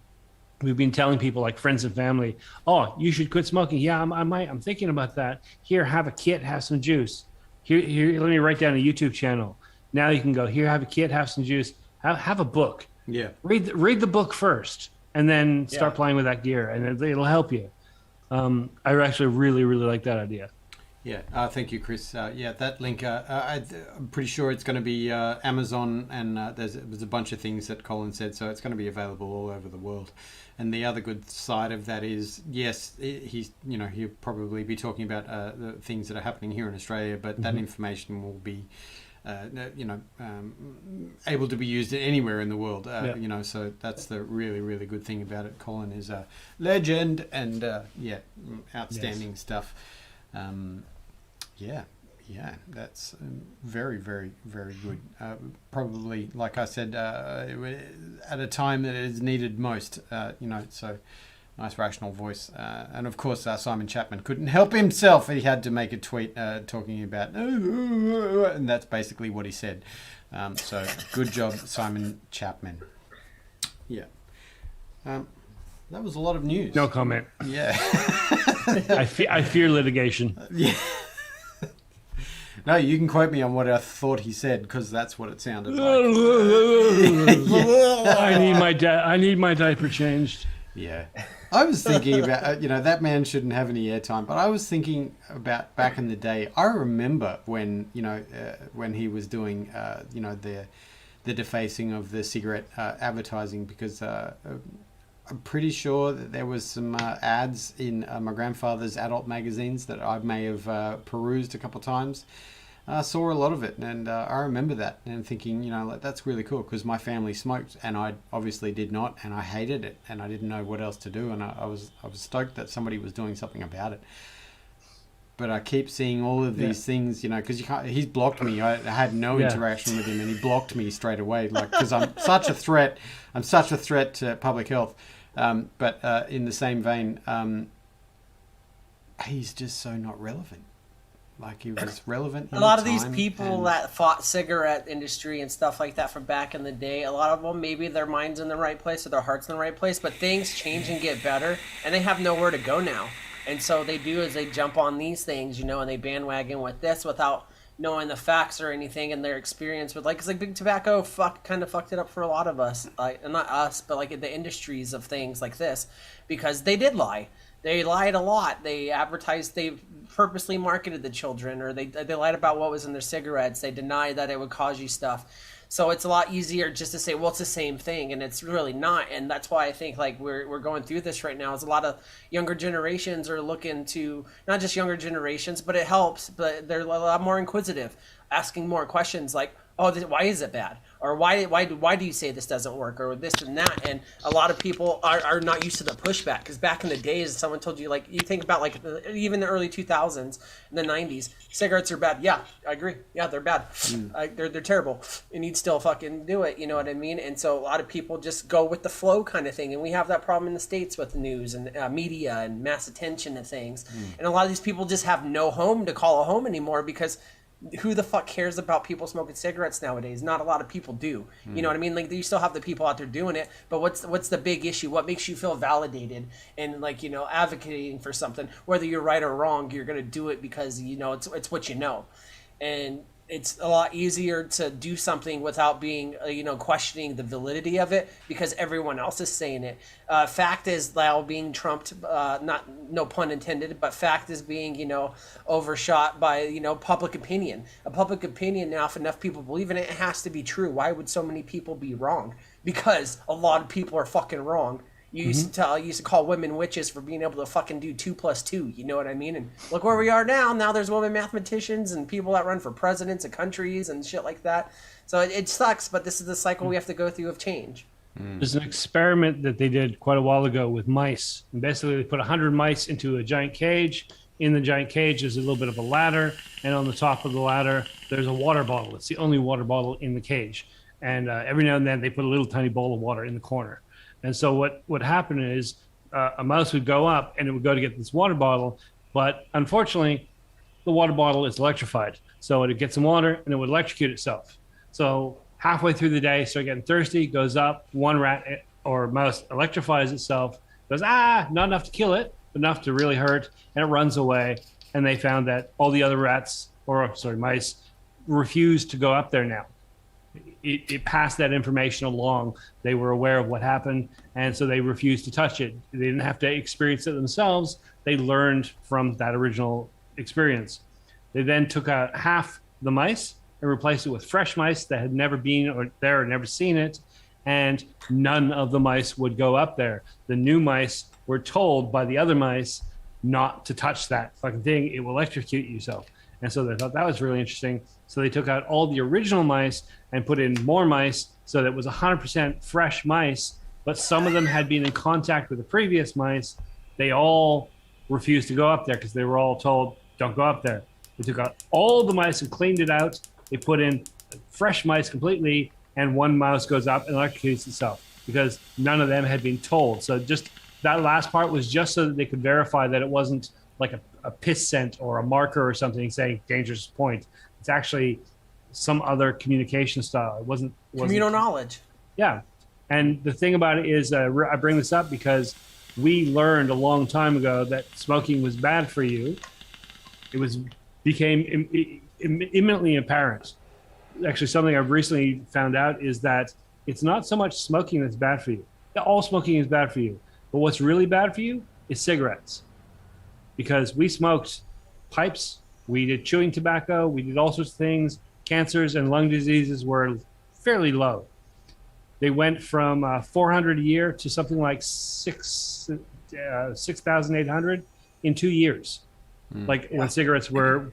telling people, like friends and family, oh, you should quit smoking. Yeah, I'm thinking about that. Here, have a kit, have some juice. Here, let me write down a YouTube channel. Now you can go here, have a kit, have some juice, have a book. Yeah. Read the book first, and then start playing with that gear, and it'll help you. I actually really, really like that idea. Yeah, thank you, Chris. That link, I'm pretty sure it's going to be Amazon, and there's a bunch of things that Colin said, so it's going to be available all over the world. And the other good side of that is, yes, he'll probably be talking about the things that are happening here in Australia, but that information will be, able to be used anywhere in the world. So that's the really, really good thing about it. Colin is a legend, and outstanding stuff. That's very, very, very good. Probably, like I said, at a time that it is needed most. So nice, rational voice. And of course, Simon Chapman couldn't help himself. He had to make a tweet talking about, and that's basically what he said. So good job, Simon Chapman. Yeah. That was a lot of news. No comment. Yeah. I fear litigation. Yeah. No, you can quote me on what I thought he said, because that's what it sounded like. I need my diaper changed. Yeah. I was thinking about, that man shouldn't have any airtime, but I was thinking about back in the day. I remember when he was doing, the defacing of the cigarette advertising, because I'm pretty sure that there was some ads in my grandfather's adult magazines that I may have perused a couple of times. I saw a lot of it, and I remember that and thinking, that's really cool, because my family smoked and I obviously did not, and I hated it, and I didn't know what else to do, and I was stoked that somebody was doing something about it. But I keep seeing all of these things, because he's blocked me. I had no interaction with him, and he blocked me straight away, because I'm such a threat. I'm such a threat to public health. But in the same vein, he's just so not relevant. Like, he was relevant. A lot of these people that fought cigarette industry and stuff like that from back in the day, a lot of them, maybe their mind's in the right place or their heart's in the right place, but things change and get better, and they have nowhere to go now. And so they do is they jump on these things, and they bandwagon with this without knowing the facts or anything, and their experience with, because big tobacco kind of fucked it up for a lot of us, and not us, but the industries of things like this, because they did lie. They lied a lot. They advertised, they purposely marketed the children, or they lied about what was in their cigarettes. They denied that it would cause you stuff. So it's a lot easier just to say, well, it's the same thing, and it's really not. And that's why I think like we're going through this right now. Is a lot of younger generations are looking to, not just younger generations, but it helps. But they're a lot more inquisitive, asking more questions like, oh, why is it bad? Or why do you say this doesn't work? Or this and that? And a lot of people are not used to the pushback, because back in the days, someone told you, like, you think about like even the early 2000s, in the 90s, cigarettes are bad. Yeah, I agree. Yeah, they're bad. They're terrible. And you'd still fucking do it. You know what I mean? And so a lot of people just go with the flow kind of thing. And we have that problem in the States with the news and media and mass attention to things. And a lot of these people just have no home to call a home anymore, because who the fuck cares about people smoking cigarettes nowadays? Not a lot of people do. You know what I mean? Like, you still have the people out there doing it, but what's the big issue? What makes you feel validated and, like, you know, advocating for something? Whether you're right or wrong, you're gonna do it because, you know, it's what you know. And it's a lot easier to do something without being, you know, questioning the validity of it, because everyone else is saying it. Fact is now being trumped, not, no pun intended, but fact is being, you know, overshot by, you know, public opinion. A public opinion now, if enough people believe in it, it has to be true. Why would so many people be wrong? Because a lot of people are fucking wrong. You used to call women witches for being able to fucking do 2 + 2. You know what I mean? And look where we are now. Now there's women mathematicians and people that run for presidents of countries and shit like that. So it sucks, but this is the cycle we have to go through of change. There's an experiment that they did quite a while ago with mice. And basically, they put 100 mice into a giant cage. In the giant cage, there's a little bit of a ladder. And on the top of the ladder, there's a water bottle. It's the only water bottle in the cage. And every now and then, they put a little tiny bowl of water in the corner. And so what happened is a mouse would go up and it would go to get this water bottle. But unfortunately, the water bottle is electrified. So it would get some water and it would electrocute itself. So halfway through the day, start getting thirsty, goes up, one rat or mouse electrifies itself, goes, not enough to kill it, but enough to really hurt, and it runs away. And they found that all the other mice refused to go up there now. It passed that information along. They were aware of what happened, and so they refused to touch it. They didn't have to experience it themselves. They learned from that original experience. They then took out half the mice and replaced it with fresh mice that had never been there or never seen it, and none of the mice would go up there. The new mice were told by the other mice not to touch that fucking thing. It will electrocute yourself. And so they thought that was really interesting. So they took out all the original mice and put in more mice, so that it was 100% fresh mice, but some of them had been in contact with the previous mice. They all refused to go up there because they were all told, don't go up there. They took out all the mice and cleaned it out. They put in fresh mice completely, and one mouse goes up and electrocutes itself because none of them had been told. So just that last part was just so that they could verify that it wasn't like a piss scent or a marker or something saying dangerous point. It's actually some other communication style. It wasn't communal knowledge. Yeah. And the thing about it is, I bring this up because we learned a long time ago that smoking was bad for you. It became imminently apparent. Actually, something I've recently found out is that it's not so much smoking that's bad for you. All smoking is bad for you. But what's really bad for you is cigarettes. Because we smoked pipes, we did chewing tobacco, we did all sorts of things. Cancers and lung diseases were fairly low. They went from 400 a year to something like 6,800 in 2 years. When cigarettes were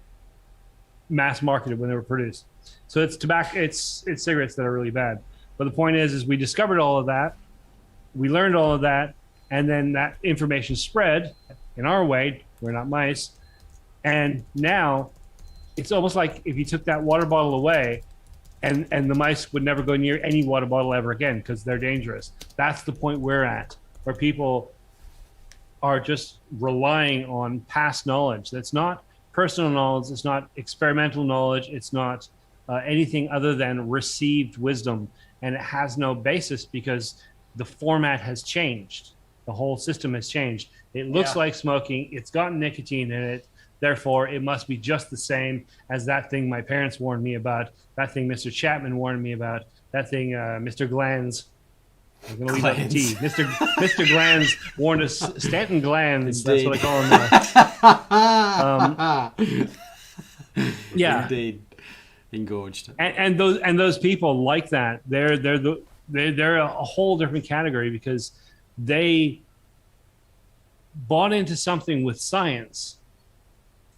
mass marketed, when they were produced. So it's tobacco, it's cigarettes that are really bad. But the point is we discovered all of that, we learned all of that, and then that information spread in our way. We're not mice. And now it's almost like if you took that water bottle away and the mice would never go near any water bottle ever again because they're dangerous. That's the point we're at, where people are just relying on past knowledge. That's not personal knowledge. It's not experimental knowledge. It's not anything other than received wisdom. And it has no basis because the format has changed. The whole system has changed. It looks like smoking. It's got nicotine in it. Therefore, it must be just the same as that thing my parents warned me about, that thing Mr. Chapman warned me about, that thing Mr. Glanz I'm going to leave out the T. Mr. Glands warned us. Stanton Glands. Indeed. That's what I call him now. Yeah. Indeed. Engorged. And those people like that, they're a whole different category because they bought into something with science,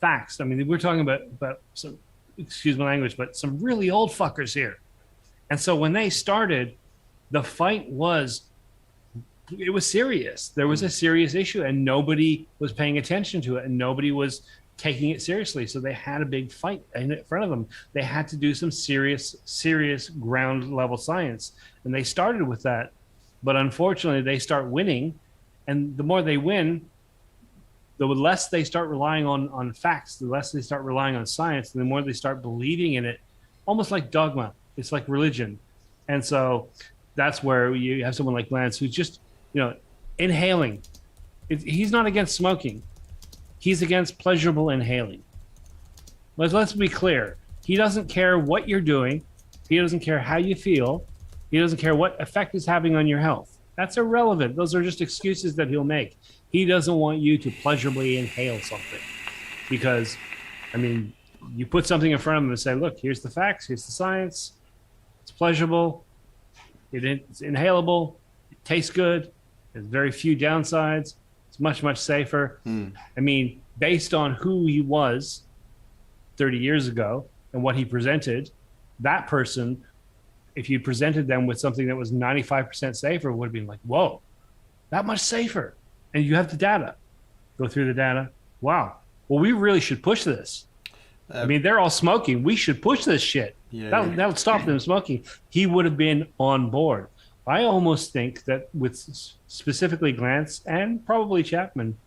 facts. I mean, we're talking about some, excuse my language, but some really old fuckers here. And so when they started, the fight was serious. There was a serious issue, and nobody was paying attention to it, and nobody was taking it seriously. So they had a big fight in front of them. They had to do some serious ground level science, and they started with that. But unfortunately, they start winning, and the more they win, the less they start relying on facts, the less they start relying on science, and the more they start believing in it, almost like dogma. It's like religion. And so that's where you have someone like Lance who's just, inhaling. He's not against smoking. He's against pleasurable inhaling. Let's be clear. He doesn't care what you're doing. He doesn't care how you feel. He doesn't care what effect it's having on your health. That's irrelevant. Those are just excuses that he'll make. He doesn't want you to pleasurably inhale something because, you put something in front of him and say, look, here's the facts, here's the science. It's pleasurable. It's inhalable. It tastes good. There's very few downsides. It's much, much safer. Based on who he was 30 years ago and what he presented, that person, if you presented them with something that was 95% safer, would have been like, whoa, that much safer. And you have the data. Go through the data. Wow. Well, we really should push this. They're all smoking. We should push this shit. That'll stop them smoking. He would have been on board. I almost think that with specifically Glantz and probably Chapman,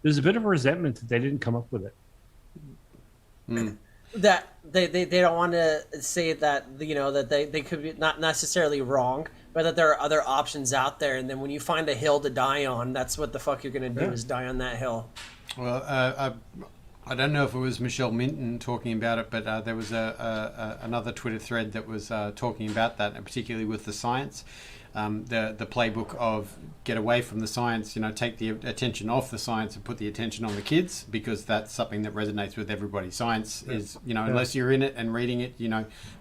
there's a bit of a resentment that they didn't come up with it. That they don't want to say that, that they could be not necessarily wrong, but that there are other options out there. And then when you find a hill to die on, that's what the fuck you're going to do is die on that hill. Well, I don't know if it was Michelle Minton talking about it, but there was another Twitter thread that was talking about that, and particularly with the science. The playbook of get away from the science, take the attention off the science and put the attention on the kids, because that's something that resonates with everybody. Science is, unless you're in it and reading it,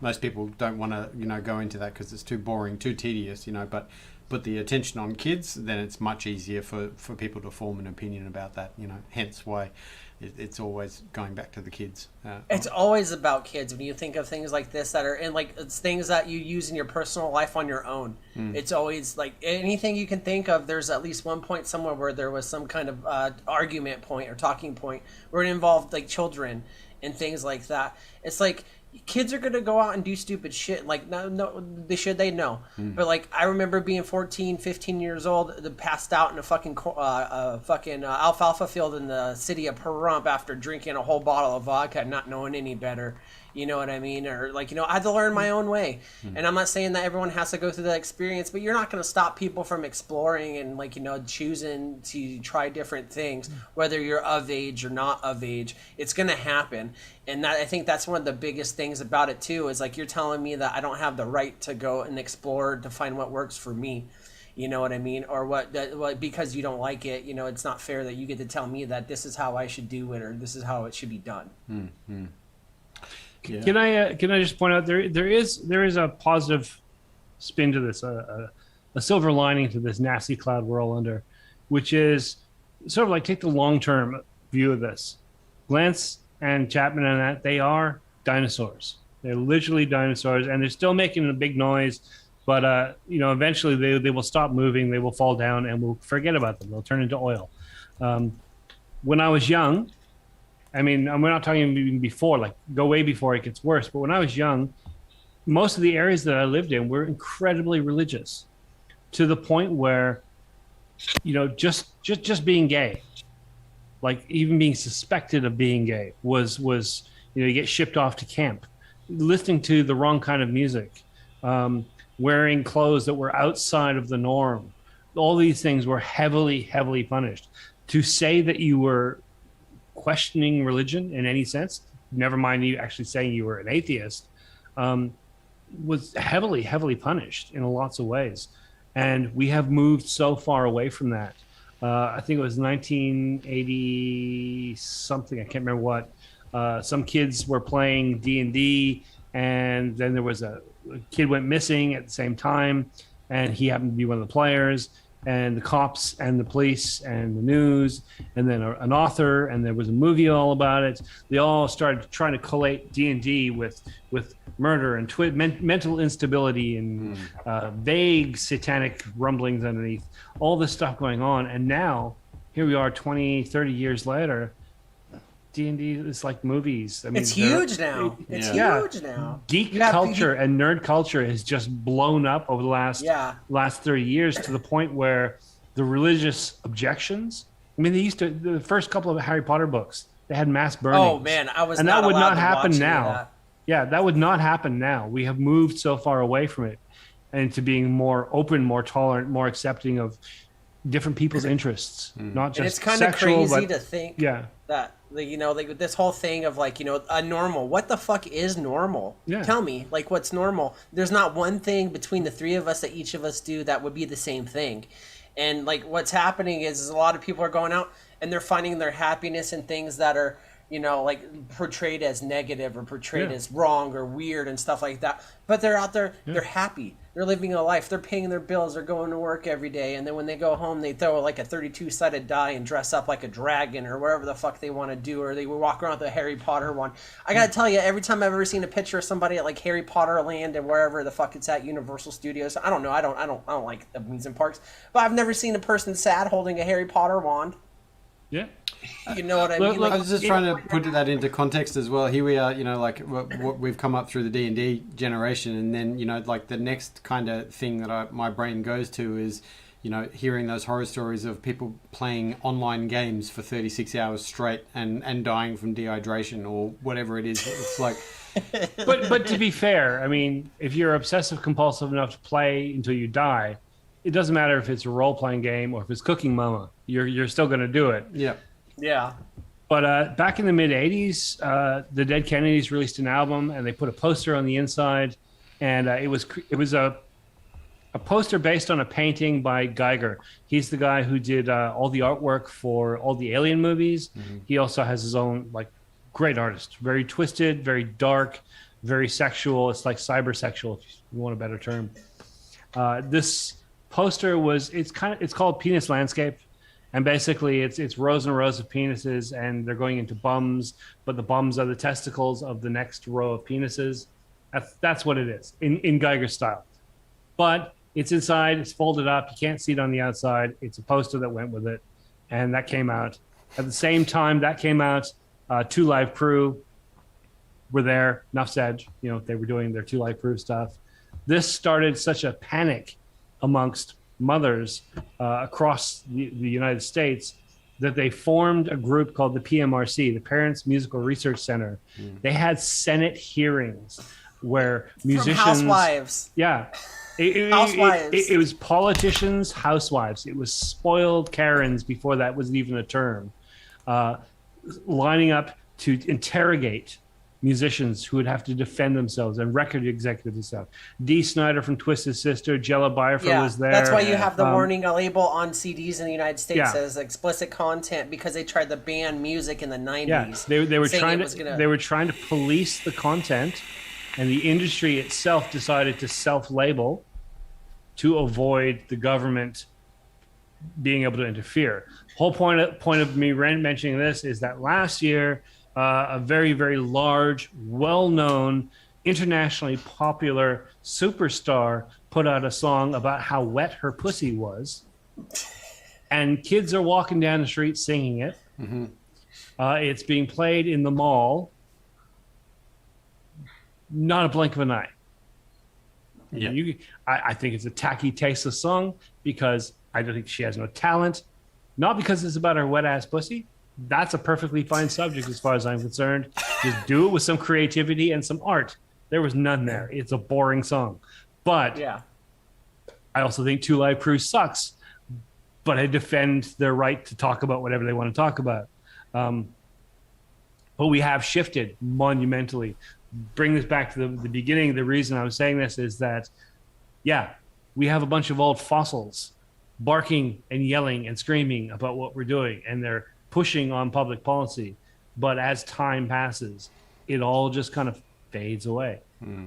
most people don't want to, go into that because it's too boring, too tedious, but put the attention on kids, then it's much easier for people to form an opinion about that, hence why it's always going back to the kids. It's always about kids when you think of things like this that are it's things that you use in your personal life on your own. It's always like anything you can think of. There's at least one point somewhere where there was some kind of argument point or talking point where it involved like children and things like that. It's like kids are gonna go out and do stupid shit. Like no, they know. But like I remember being 14, 15 years old, passed out in a fucking alfalfa field in the city of Pahrump after drinking a whole bottle of vodka, not knowing any better. You know what I mean? Or I had to learn my own way. And I'm not saying that everyone has to go through that experience, but you're not going to stop people from exploring and choosing to try different things, whether you're of age or not of age. It's going to happen. And I think that's one of the biggest things about it too, is like you're telling me that I don't have the right to go and explore to find what works for me. You know what I mean? Or what because you don't like it, it's not fair that you get to tell me that this is how I should do it or this is how it should be done. Yeah. Can I just point out there is a positive spin to this, a silver lining to this nasty cloud we're all under, which is sort of like take the long-term view of this. Glantz and Chapman and that, they are dinosaurs. They're literally dinosaurs, and they're still making a big noise, but eventually they will stop moving, they will fall down, and we'll forget about them. They'll turn into oil. When I was young, we're not talking even before, like go way before it gets worse. But when I was young, most of the areas that I lived in were incredibly religious, to the point where, just being gay, like even being suspected of being gay was you get shipped off to camp, listening to the wrong kind of music, wearing clothes that were outside of the norm. All these things were heavily, heavily punished. To say that you were questioning religion in any sense, never mind you actually saying you were an atheist, was heavily, heavily punished in lots of ways. and we have moved so far away from that. I think it was 1980 something. I can't remember what. Some kids were playing D&D, and then there was a kid went missing at the same time, and he happened to be one of the players. And the cops and the police and the news, and then an author, and there was a movie all about it. They all started trying to collate D&D with murder and mental instability and vague satanic rumblings underneath, all this stuff going on. And now, here we are 20, 30 years later, D&D is like movies. I mean, it's huge now. It's huge now. Geek culture and nerd culture has just blown up over the last 30 years to the point where the religious objections. I mean, the first couple of Harry Potter books, they had mass burnings. Oh man, I was and not that would allowed not to happen watch now. any of that. Yeah, that would not happen now. We have moved so far away from it, and to being more open, more tolerant, more accepting of different people's interests, not just and it's kind sexual, of crazy but, to think yeah. that like this whole thing of like a normal. What the fuck is normal? Yeah. Tell me, like, what's normal? There's not one thing between the three of us that each of us do that would be the same thing. And like what's happening is a lot of people are going out and they're finding their happiness in things that are like portrayed as negative or portrayed as wrong or weird and stuff like that. But they're out there, they're happy. They're living a life. They're paying their bills. They're going to work every day. And then when they go home, they throw like a 32-sided die and dress up like a dragon or whatever the fuck they want to do. Or they walk around with a Harry Potter one. I got to tell you, every time I've ever seen a picture of somebody at like Harry Potter Land and wherever the fuck it's at, Universal Studios. I don't know. I don't like amusement parks. But I've never seen a person sad holding a Harry Potter wand. Yeah. You know what I mean? I was just trying to put that into context as well. Here we are, like what we've come up through the D&D generation, and then like the next kind of thing that my brain goes to is, hearing those horror stories of people playing online games for 36 hours straight and dying from dehydration or whatever it is. It's like, but to be fair, I mean, if you're obsessive compulsive enough to play until you die, it doesn't matter if it's a role-playing game or if it's Cooking Mama. You're still going to do it. Yeah. Yeah. But back in the mid-'80s, the Dead Kennedys released an album, and they put a poster on the inside, and it was a poster based on a painting by Geiger. He's the guy who did all the artwork for all the Alien movies. Mm-hmm. He also has his own, like, great artist. Very twisted, very dark, very sexual. It's like cybersexual, if you want a better term. This poster it's called Penis Landscape. And basically, it's rows and rows of penises, and they're going into bums, but the bums are the testicles of the next row of penises. That's what it is in Geiger style. But it's inside, it's folded up, you can't see it on the outside. It's a poster that went with it, and that came out. At the same time that came out, Two Live Crew were there. Enough said, they were doing their Two Live Crew stuff. This started such a panic amongst mothers across the United States that they formed a group called the PMRC, the Parents Musical Research Center. They had Senate hearings where musicians... From housewives. Yeah. Housewives. It was politicians, housewives. It was spoiled Karens before that was even a term. Lining up to interrogate musicians who would have to defend themselves, and record executives and stuff. Dee Snider from Twisted Sister, Jella Biafra was there. That's why you have the warning label on CDs in the United States says explicit content, because they tried to ban music in the 90s. Yeah, they were trying to police the content, and the industry itself decided to self-label to avoid the government being able to interfere. Whole point of me mentioning this is that last year, a very, very large, well-known, internationally popular superstar put out a song about how wet her pussy was. And kids are walking down the street singing it. Mm-hmm. It's being played in the mall. Not a blink of an eye. Yeah. I think it's a tacky, tasteless song because I don't think she has no talent. Not because it's about her wet-ass pussy. That's a perfectly fine subject as far as I'm concerned. Just do it with some creativity and some art. There was none there. It's a boring song. But I also think Two Live Crew sucks. But I defend their right to talk about whatever they want to talk about. But we have shifted monumentally. Bring this back to the beginning. The reason I was saying this is that, we have a bunch of old fossils barking and yelling and screaming about what we're doing, and they're pushing on public policy. But as time passes, it all just kind of fades away.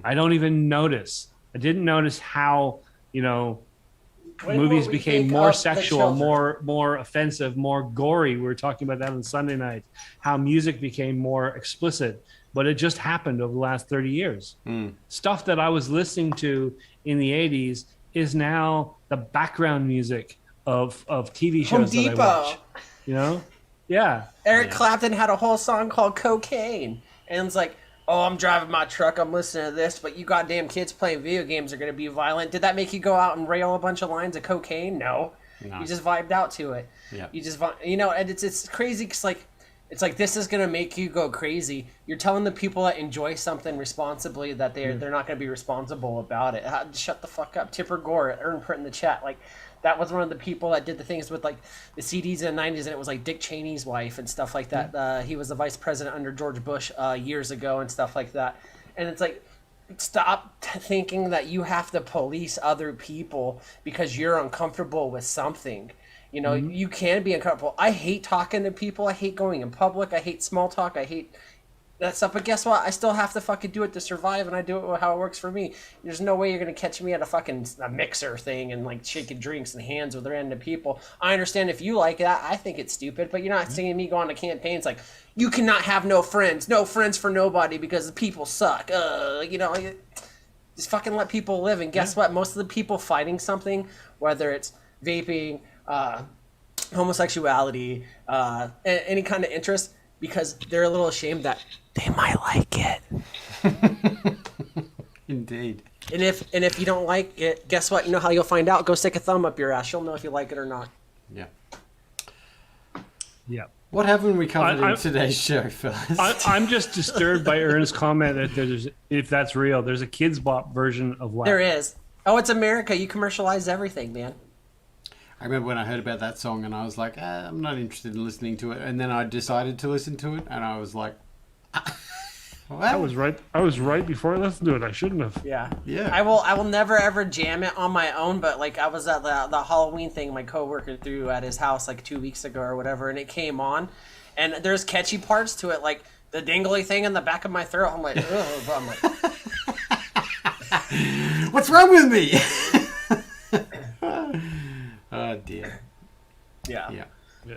I don't even notice. I didn't notice how, movies became more sexual, more offensive, more gory. We were talking about that on Sunday night. How music became more explicit, but it just happened over the last 30 years. Stuff that I was listening to in the 80s is now the background music of TV shows that I watch. Yeah. Eric Clapton had a whole song called Cocaine, and it's like, oh, I'm driving my truck, I'm listening to this, but you goddamn kids playing video games are going to be violent. Did that make you go out and rail a bunch of lines of cocaine? No. You just vibed out to it. Yeah. You just, and it's crazy because, it's like this is going to make you go crazy. You're telling the people that enjoy something responsibly that they're not going to be responsible about it. Shut the fuck up. Tipper Gore, Earn Print in the chat, that was one of the people that did the things with the CDs in the 90s, and it was Dick Cheney's wife and stuff like that. He was the vice president under George Bush years ago and stuff like that. And it's like, stop thinking that you have to police other people because you're uncomfortable with something. You can be uncomfortable. I hate talking to people. I hate going in public. I hate small talk. I hate that stuff. But guess what? I still have to fucking do it to survive, and I do it how it works for me. There's no way you're going to catch me at a mixer thing and shaking drinks and hands with random people. I understand if you like that. I think it's stupid, but you're not seeing me go on to campaigns like, you cannot have no friends for nobody because the people suck. Just fucking let people live. And guess what? Most of the people fighting something, whether it's vaping, homosexuality, any kind of interest, because they're a little ashamed that they might like it. Indeed. And if you don't like it, guess what? You know how you'll find out? Go stick a thumb up your ass. You'll know if you like it or not. Yeah. Yeah. What haven't we covered in today's show, fellas? I'm just disturbed by Ernest's comment that if that's real, there's a Kids Bop version of WAP. There is. Oh, it's America. You commercialize everything, man. I remember when I heard about that song and I was like, I'm not interested in listening to it. And then I decided to listen to it and I was like, what? I was right before I listened to it. I shouldn't have. Yeah. Yeah. I will never ever jam it on my own, but I was at the Halloween thing my coworker threw at his house 2 weeks ago or whatever, and it came on, and there's catchy parts to it, like the dingly thing in the back of my throat. I'm like, ugh. I'm like, what's wrong with me? Oh dear. Yeah.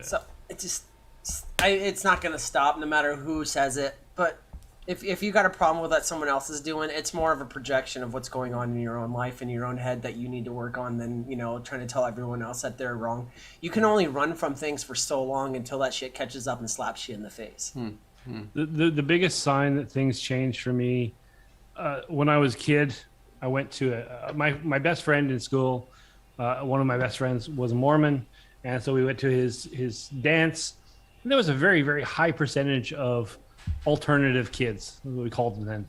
So it's not gonna stop no matter who says it. But if you got a problem with what someone else is doing, it's more of a projection of what's going on in your own life, in your own head, that you need to work on than trying to tell everyone else that they're wrong. You can only run from things for so long until that shit catches up and slaps you in the face. The biggest sign that things changed for me when I was a kid, I went to my best friend in school. One of my best friends was a Mormon, and so we went to his dance. And there was a very, very high percentage of alternative kids. That's what we called them then.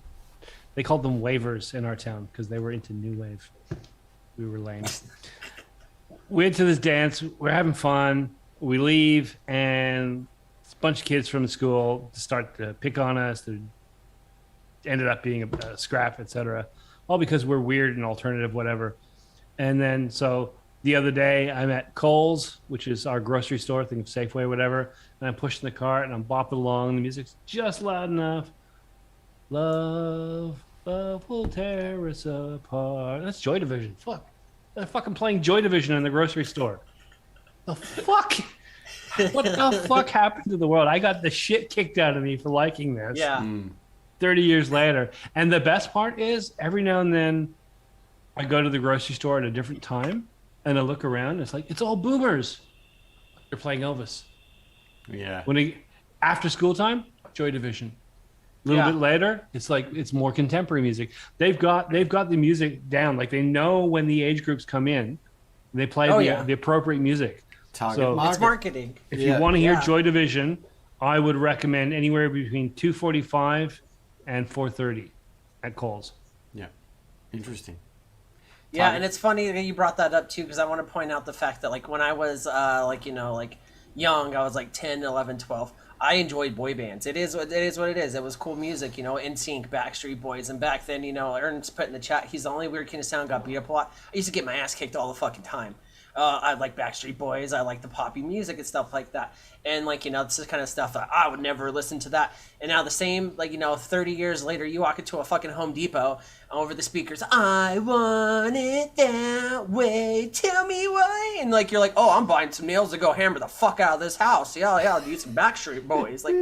They called them wavers in our town because they were into new wave. We were lame. We went to this dance. We're having fun. We leave, and a bunch of kids from the school start to pick on us. They ended up being a scrap, etc. All because we're weird and alternative, whatever. And then, so the other day, I'm at Kohl's, which is our grocery store, think of Safeway, whatever, and I'm pushing the cart and I'm bopping along. The music's just loud enough. Love will tear us apart. That's Joy Division. Fuck. They're fucking playing Joy Division in the grocery store. The fuck? What the fuck happened to the world? I got the shit kicked out of me for liking this. Yeah. 30 years later. And the best part is, every now and then, I go to the grocery store at a different time, and I look around, and it's like, it's all boomers. They're playing Elvis. Yeah. After school time, Joy Division. A little bit later, it's more contemporary music. They've got the music down. They know when the age groups come in, and they play the appropriate music. Target market. It's marketing. If you want to hear Joy Division, I would recommend anywhere between 2:45 and 4:30 at Kohl's. Yeah. Interesting. Yeah, and it's funny that you brought that up too, because I want to point out the fact that when I was young, I was 10, 11, 12. I enjoyed boy bands. It is what it is. It was cool music, you know, NSYNC, Backstreet Boys, and back then, you know, Ernst put in the chat, he's the only weird kid in sound got beat up a lot. I used to get my ass kicked all the fucking time. I like Backstreet Boys. I like the poppy music and stuff like that. And like, you know, this is kind of stuff that I would never listen to that. And now the same, like, you know, 30 years later, you walk into a fucking Home Depot over the speakers, I want it that way, tell me why. And like, you're like, oh, I'm buying some nails to go hammer the fuck out of this house. Yeah, I'll do some Backstreet Boys. Like,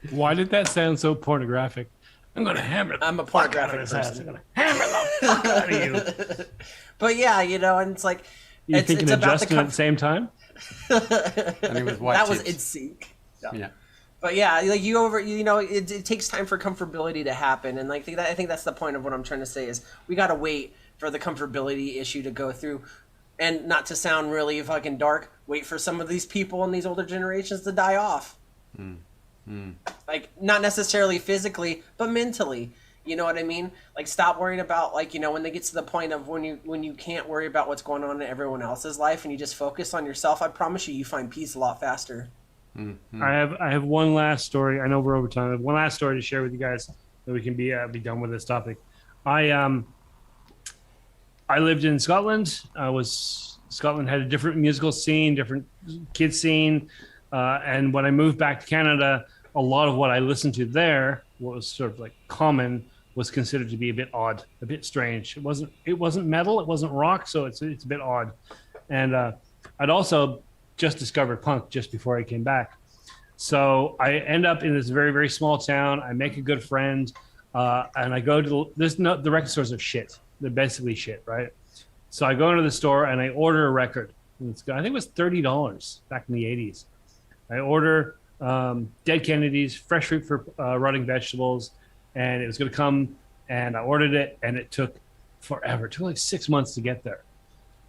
Why did that sound so pornographic? I'm gonna hammer. I'm a pornographic person. I'm gonna hammer the fuck out of you. But yeah, you know, and it's like, You thinking of Justin at the same time? And it was white that was chips. NSYNC. Yeah. But yeah, like you know, it takes time for comfortability to happen, and like I think that's the point of what I'm trying to say is we gotta wait for the comfortability issue to go through, and not to sound really fucking dark, wait for some of these people in these older generations to die off. Like not necessarily physically, but mentally. You know what I mean? Like stop worrying about like, you know, when they get to the point of when you can't worry about what's going on in everyone else's life and you just focus on yourself. I promise you find peace a lot faster. I have one last story. I know we're over time. I have one last story to share with you guys that we can be done with this topic. I lived in Scotland. Scotland had a different musical scene, different kids scene, and when I moved back to Canada, a lot of what I listened to there, what was sort of like common, was considered to be a bit odd, a bit strange. It wasn't metal, it wasn't rock, so it's a bit odd. And I'd also just discovered punk just before I came back. So I end up in this very, very small town. I make a good friend, and I go to the record stores are shit. They're basically shit, right? So I go into the store and I order a record. I think it was $30 back in the 80s. I order Dead Kennedys, Fresh Fruit for Rotting Vegetables, and it was going to come, and I ordered it, and it took forever. It took like 6 months to get there.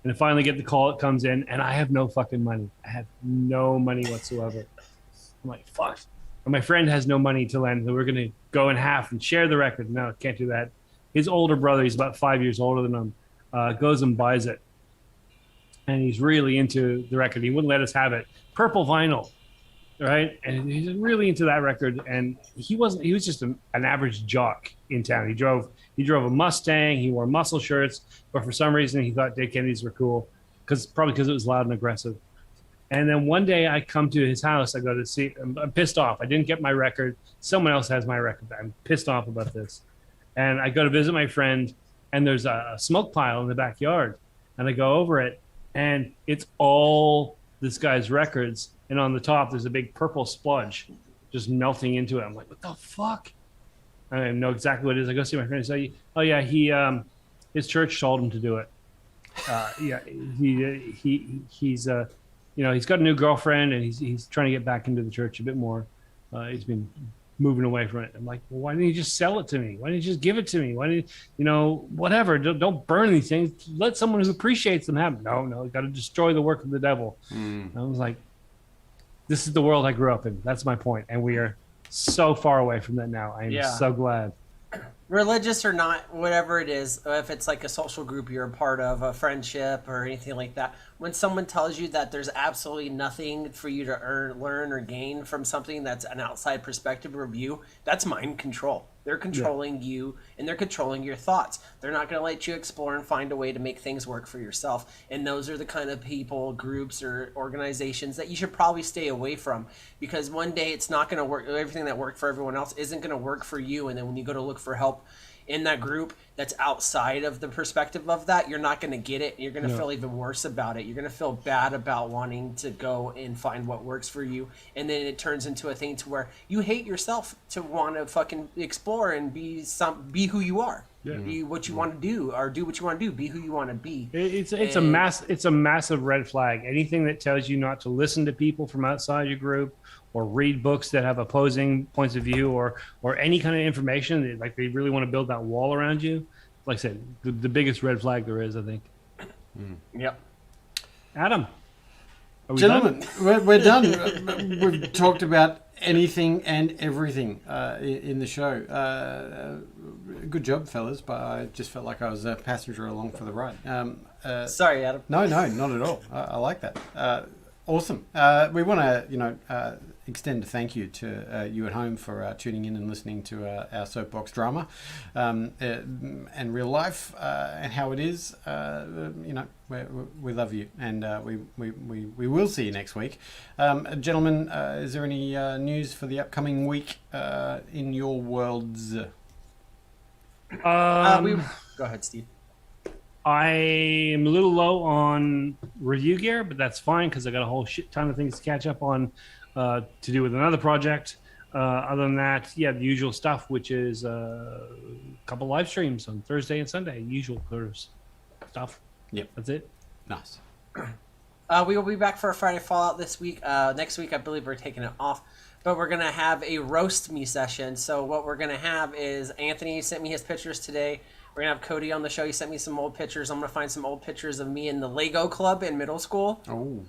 And I finally get the call, it comes in, and I have no fucking money. I have no money whatsoever. I'm like, fuck. And my friend has no money to lend, so we're going to go in half and share the record. No, can't do that. His older brother, he's about 5 years older than him, goes and buys it. And he's really into the record. He wouldn't let us have it. Purple vinyl. Right, and he's really into that record, and he was just an average jock in town. He drove a Mustang, he wore muscle shirts, but for some reason he thought Dead Kennedys were cool, probably because it was loud and aggressive. And then one day I come to his house, I go to see, I'm pissed off. I didn't get my record. Someone else has my record. I'm pissed off about this. And I go to visit my friend, and there's a smoke pile in the backyard, and I go over it, and it's all this guy's records. And on the top, there's a big purple spludge just melting into it. I'm like, what the fuck? I don't even know exactly what it is. I go see my friend and say, oh yeah, his church told him to do it. He's you know, he's got a new girlfriend and he's trying to get back into the church a bit more. He's been moving away from it. I'm like, well, why didn't you just sell it to me? Why didn't you just give it to me? Why didn't you know, whatever? Don't burn these things. Let someone who appreciates them have them. No, you got to destroy the work of the devil. I was like, this is the world I grew up in. That's my point. And we are so far away from that now. I am so glad. Religious or not, whatever it is, if it's like a social group you're a part of, a friendship or anything like that, when someone tells you that there's absolutely nothing for you to learn or gain from something that's an outside perspective or view, that's mind control. They're controlling you, and they're controlling your thoughts. They're not going to let you explore and find a way to make things work for yourself. And those are the kind of people, groups, or organizations that you should probably stay away from, because one day it's not going to work. Everything that worked for everyone else isn't going to work for you. And then when you go to look for help in that group that's outside of the perspective of that, you're not going to get it. You're going to feel even worse about it. You're going to feel bad about wanting to go and find what works for you. And then it turns into a thing to where you hate yourself to want to fucking explore and be who you are. Yeah. Be what you want to do, or do what you want to do. Be who you want to be. It's a massive red flag. Anything that tells you not to listen to people from outside your group, or read books that have opposing points of view, or any kind of information that, like, they really want to build that wall around you. Like I said, the biggest red flag there is, I think. Yep. Adam, are we Gentlemen, done? we're done. We've talked about anything and everything in the show. Good job, fellas, but I just felt like I was a passenger along for the ride. Sorry, Adam. No, not at all. I like that. Awesome. We want to, extend a thank you to you at home for tuning in and listening to our soapbox drama and real life and how it is. We love you, and we will see you next week. Gentlemen, is there any news for the upcoming week in your worlds? Go ahead, Steve. I am a little low on review gear, but that's fine because I got a whole shit ton of things to catch up on to do with another project. Other than that, the usual stuff, which is a couple live streams on Thursday and Sunday, usual sort of stuff. Yep. That's it. Nice. We will be back for a Friday Fallout this week. Next week, I believe we're taking it off. But we're going to have a roast me session. So what we're going to have is Anthony sent me his pictures today. We're going to have Cody on the show. He sent me some old pictures. I'm going to find some old pictures of me in the Lego Club in middle school. Oh.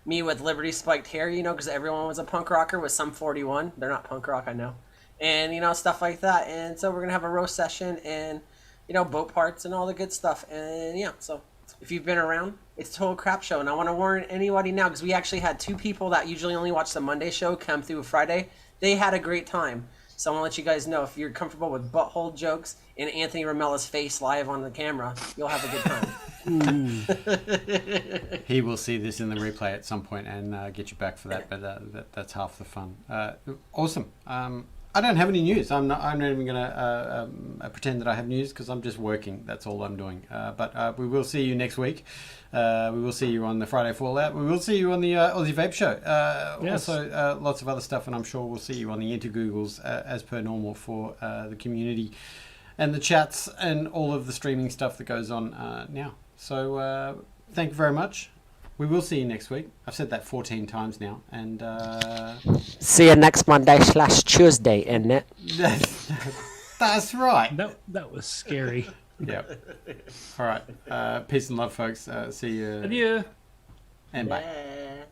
Me with Liberty spiked hair, because everyone was a punk rocker with some 41. They're not punk rock, I know. And, stuff like that. And so we're going to have a roast session and, boat parts and all the good stuff. And, so if you've been around, it's a total crap show. And I want to warn anybody now, because we actually had 2 people that usually only watch the Monday show come through Friday. They had a great time. So I want to let you guys know, if you're comfortable with butthole jokes and Anthony Ramella's face live on the camera, you'll have a good time. He will see this in the replay at some point and get you back for that, but that's half the fun. Awesome. I don't have any news. I'm not even going to pretend that I have news, because I'm just working. That's all I'm doing. But we will see you next week. We will see you on the Friday Fallout. We will see you on the Aussie Vape Show. Yes. Also, lots of other stuff, and I'm sure we'll see you on the Intergoogles as per normal for the community and the chats and all of the streaming stuff that goes on now. So thank you very much. We will see you next week. I've said that 14 times now, and See you next Monday/Tuesday, isn't it? that's right. That was scary. Yeah. All right. Peace and love, folks. See you. Adieu. And bye. Yeah.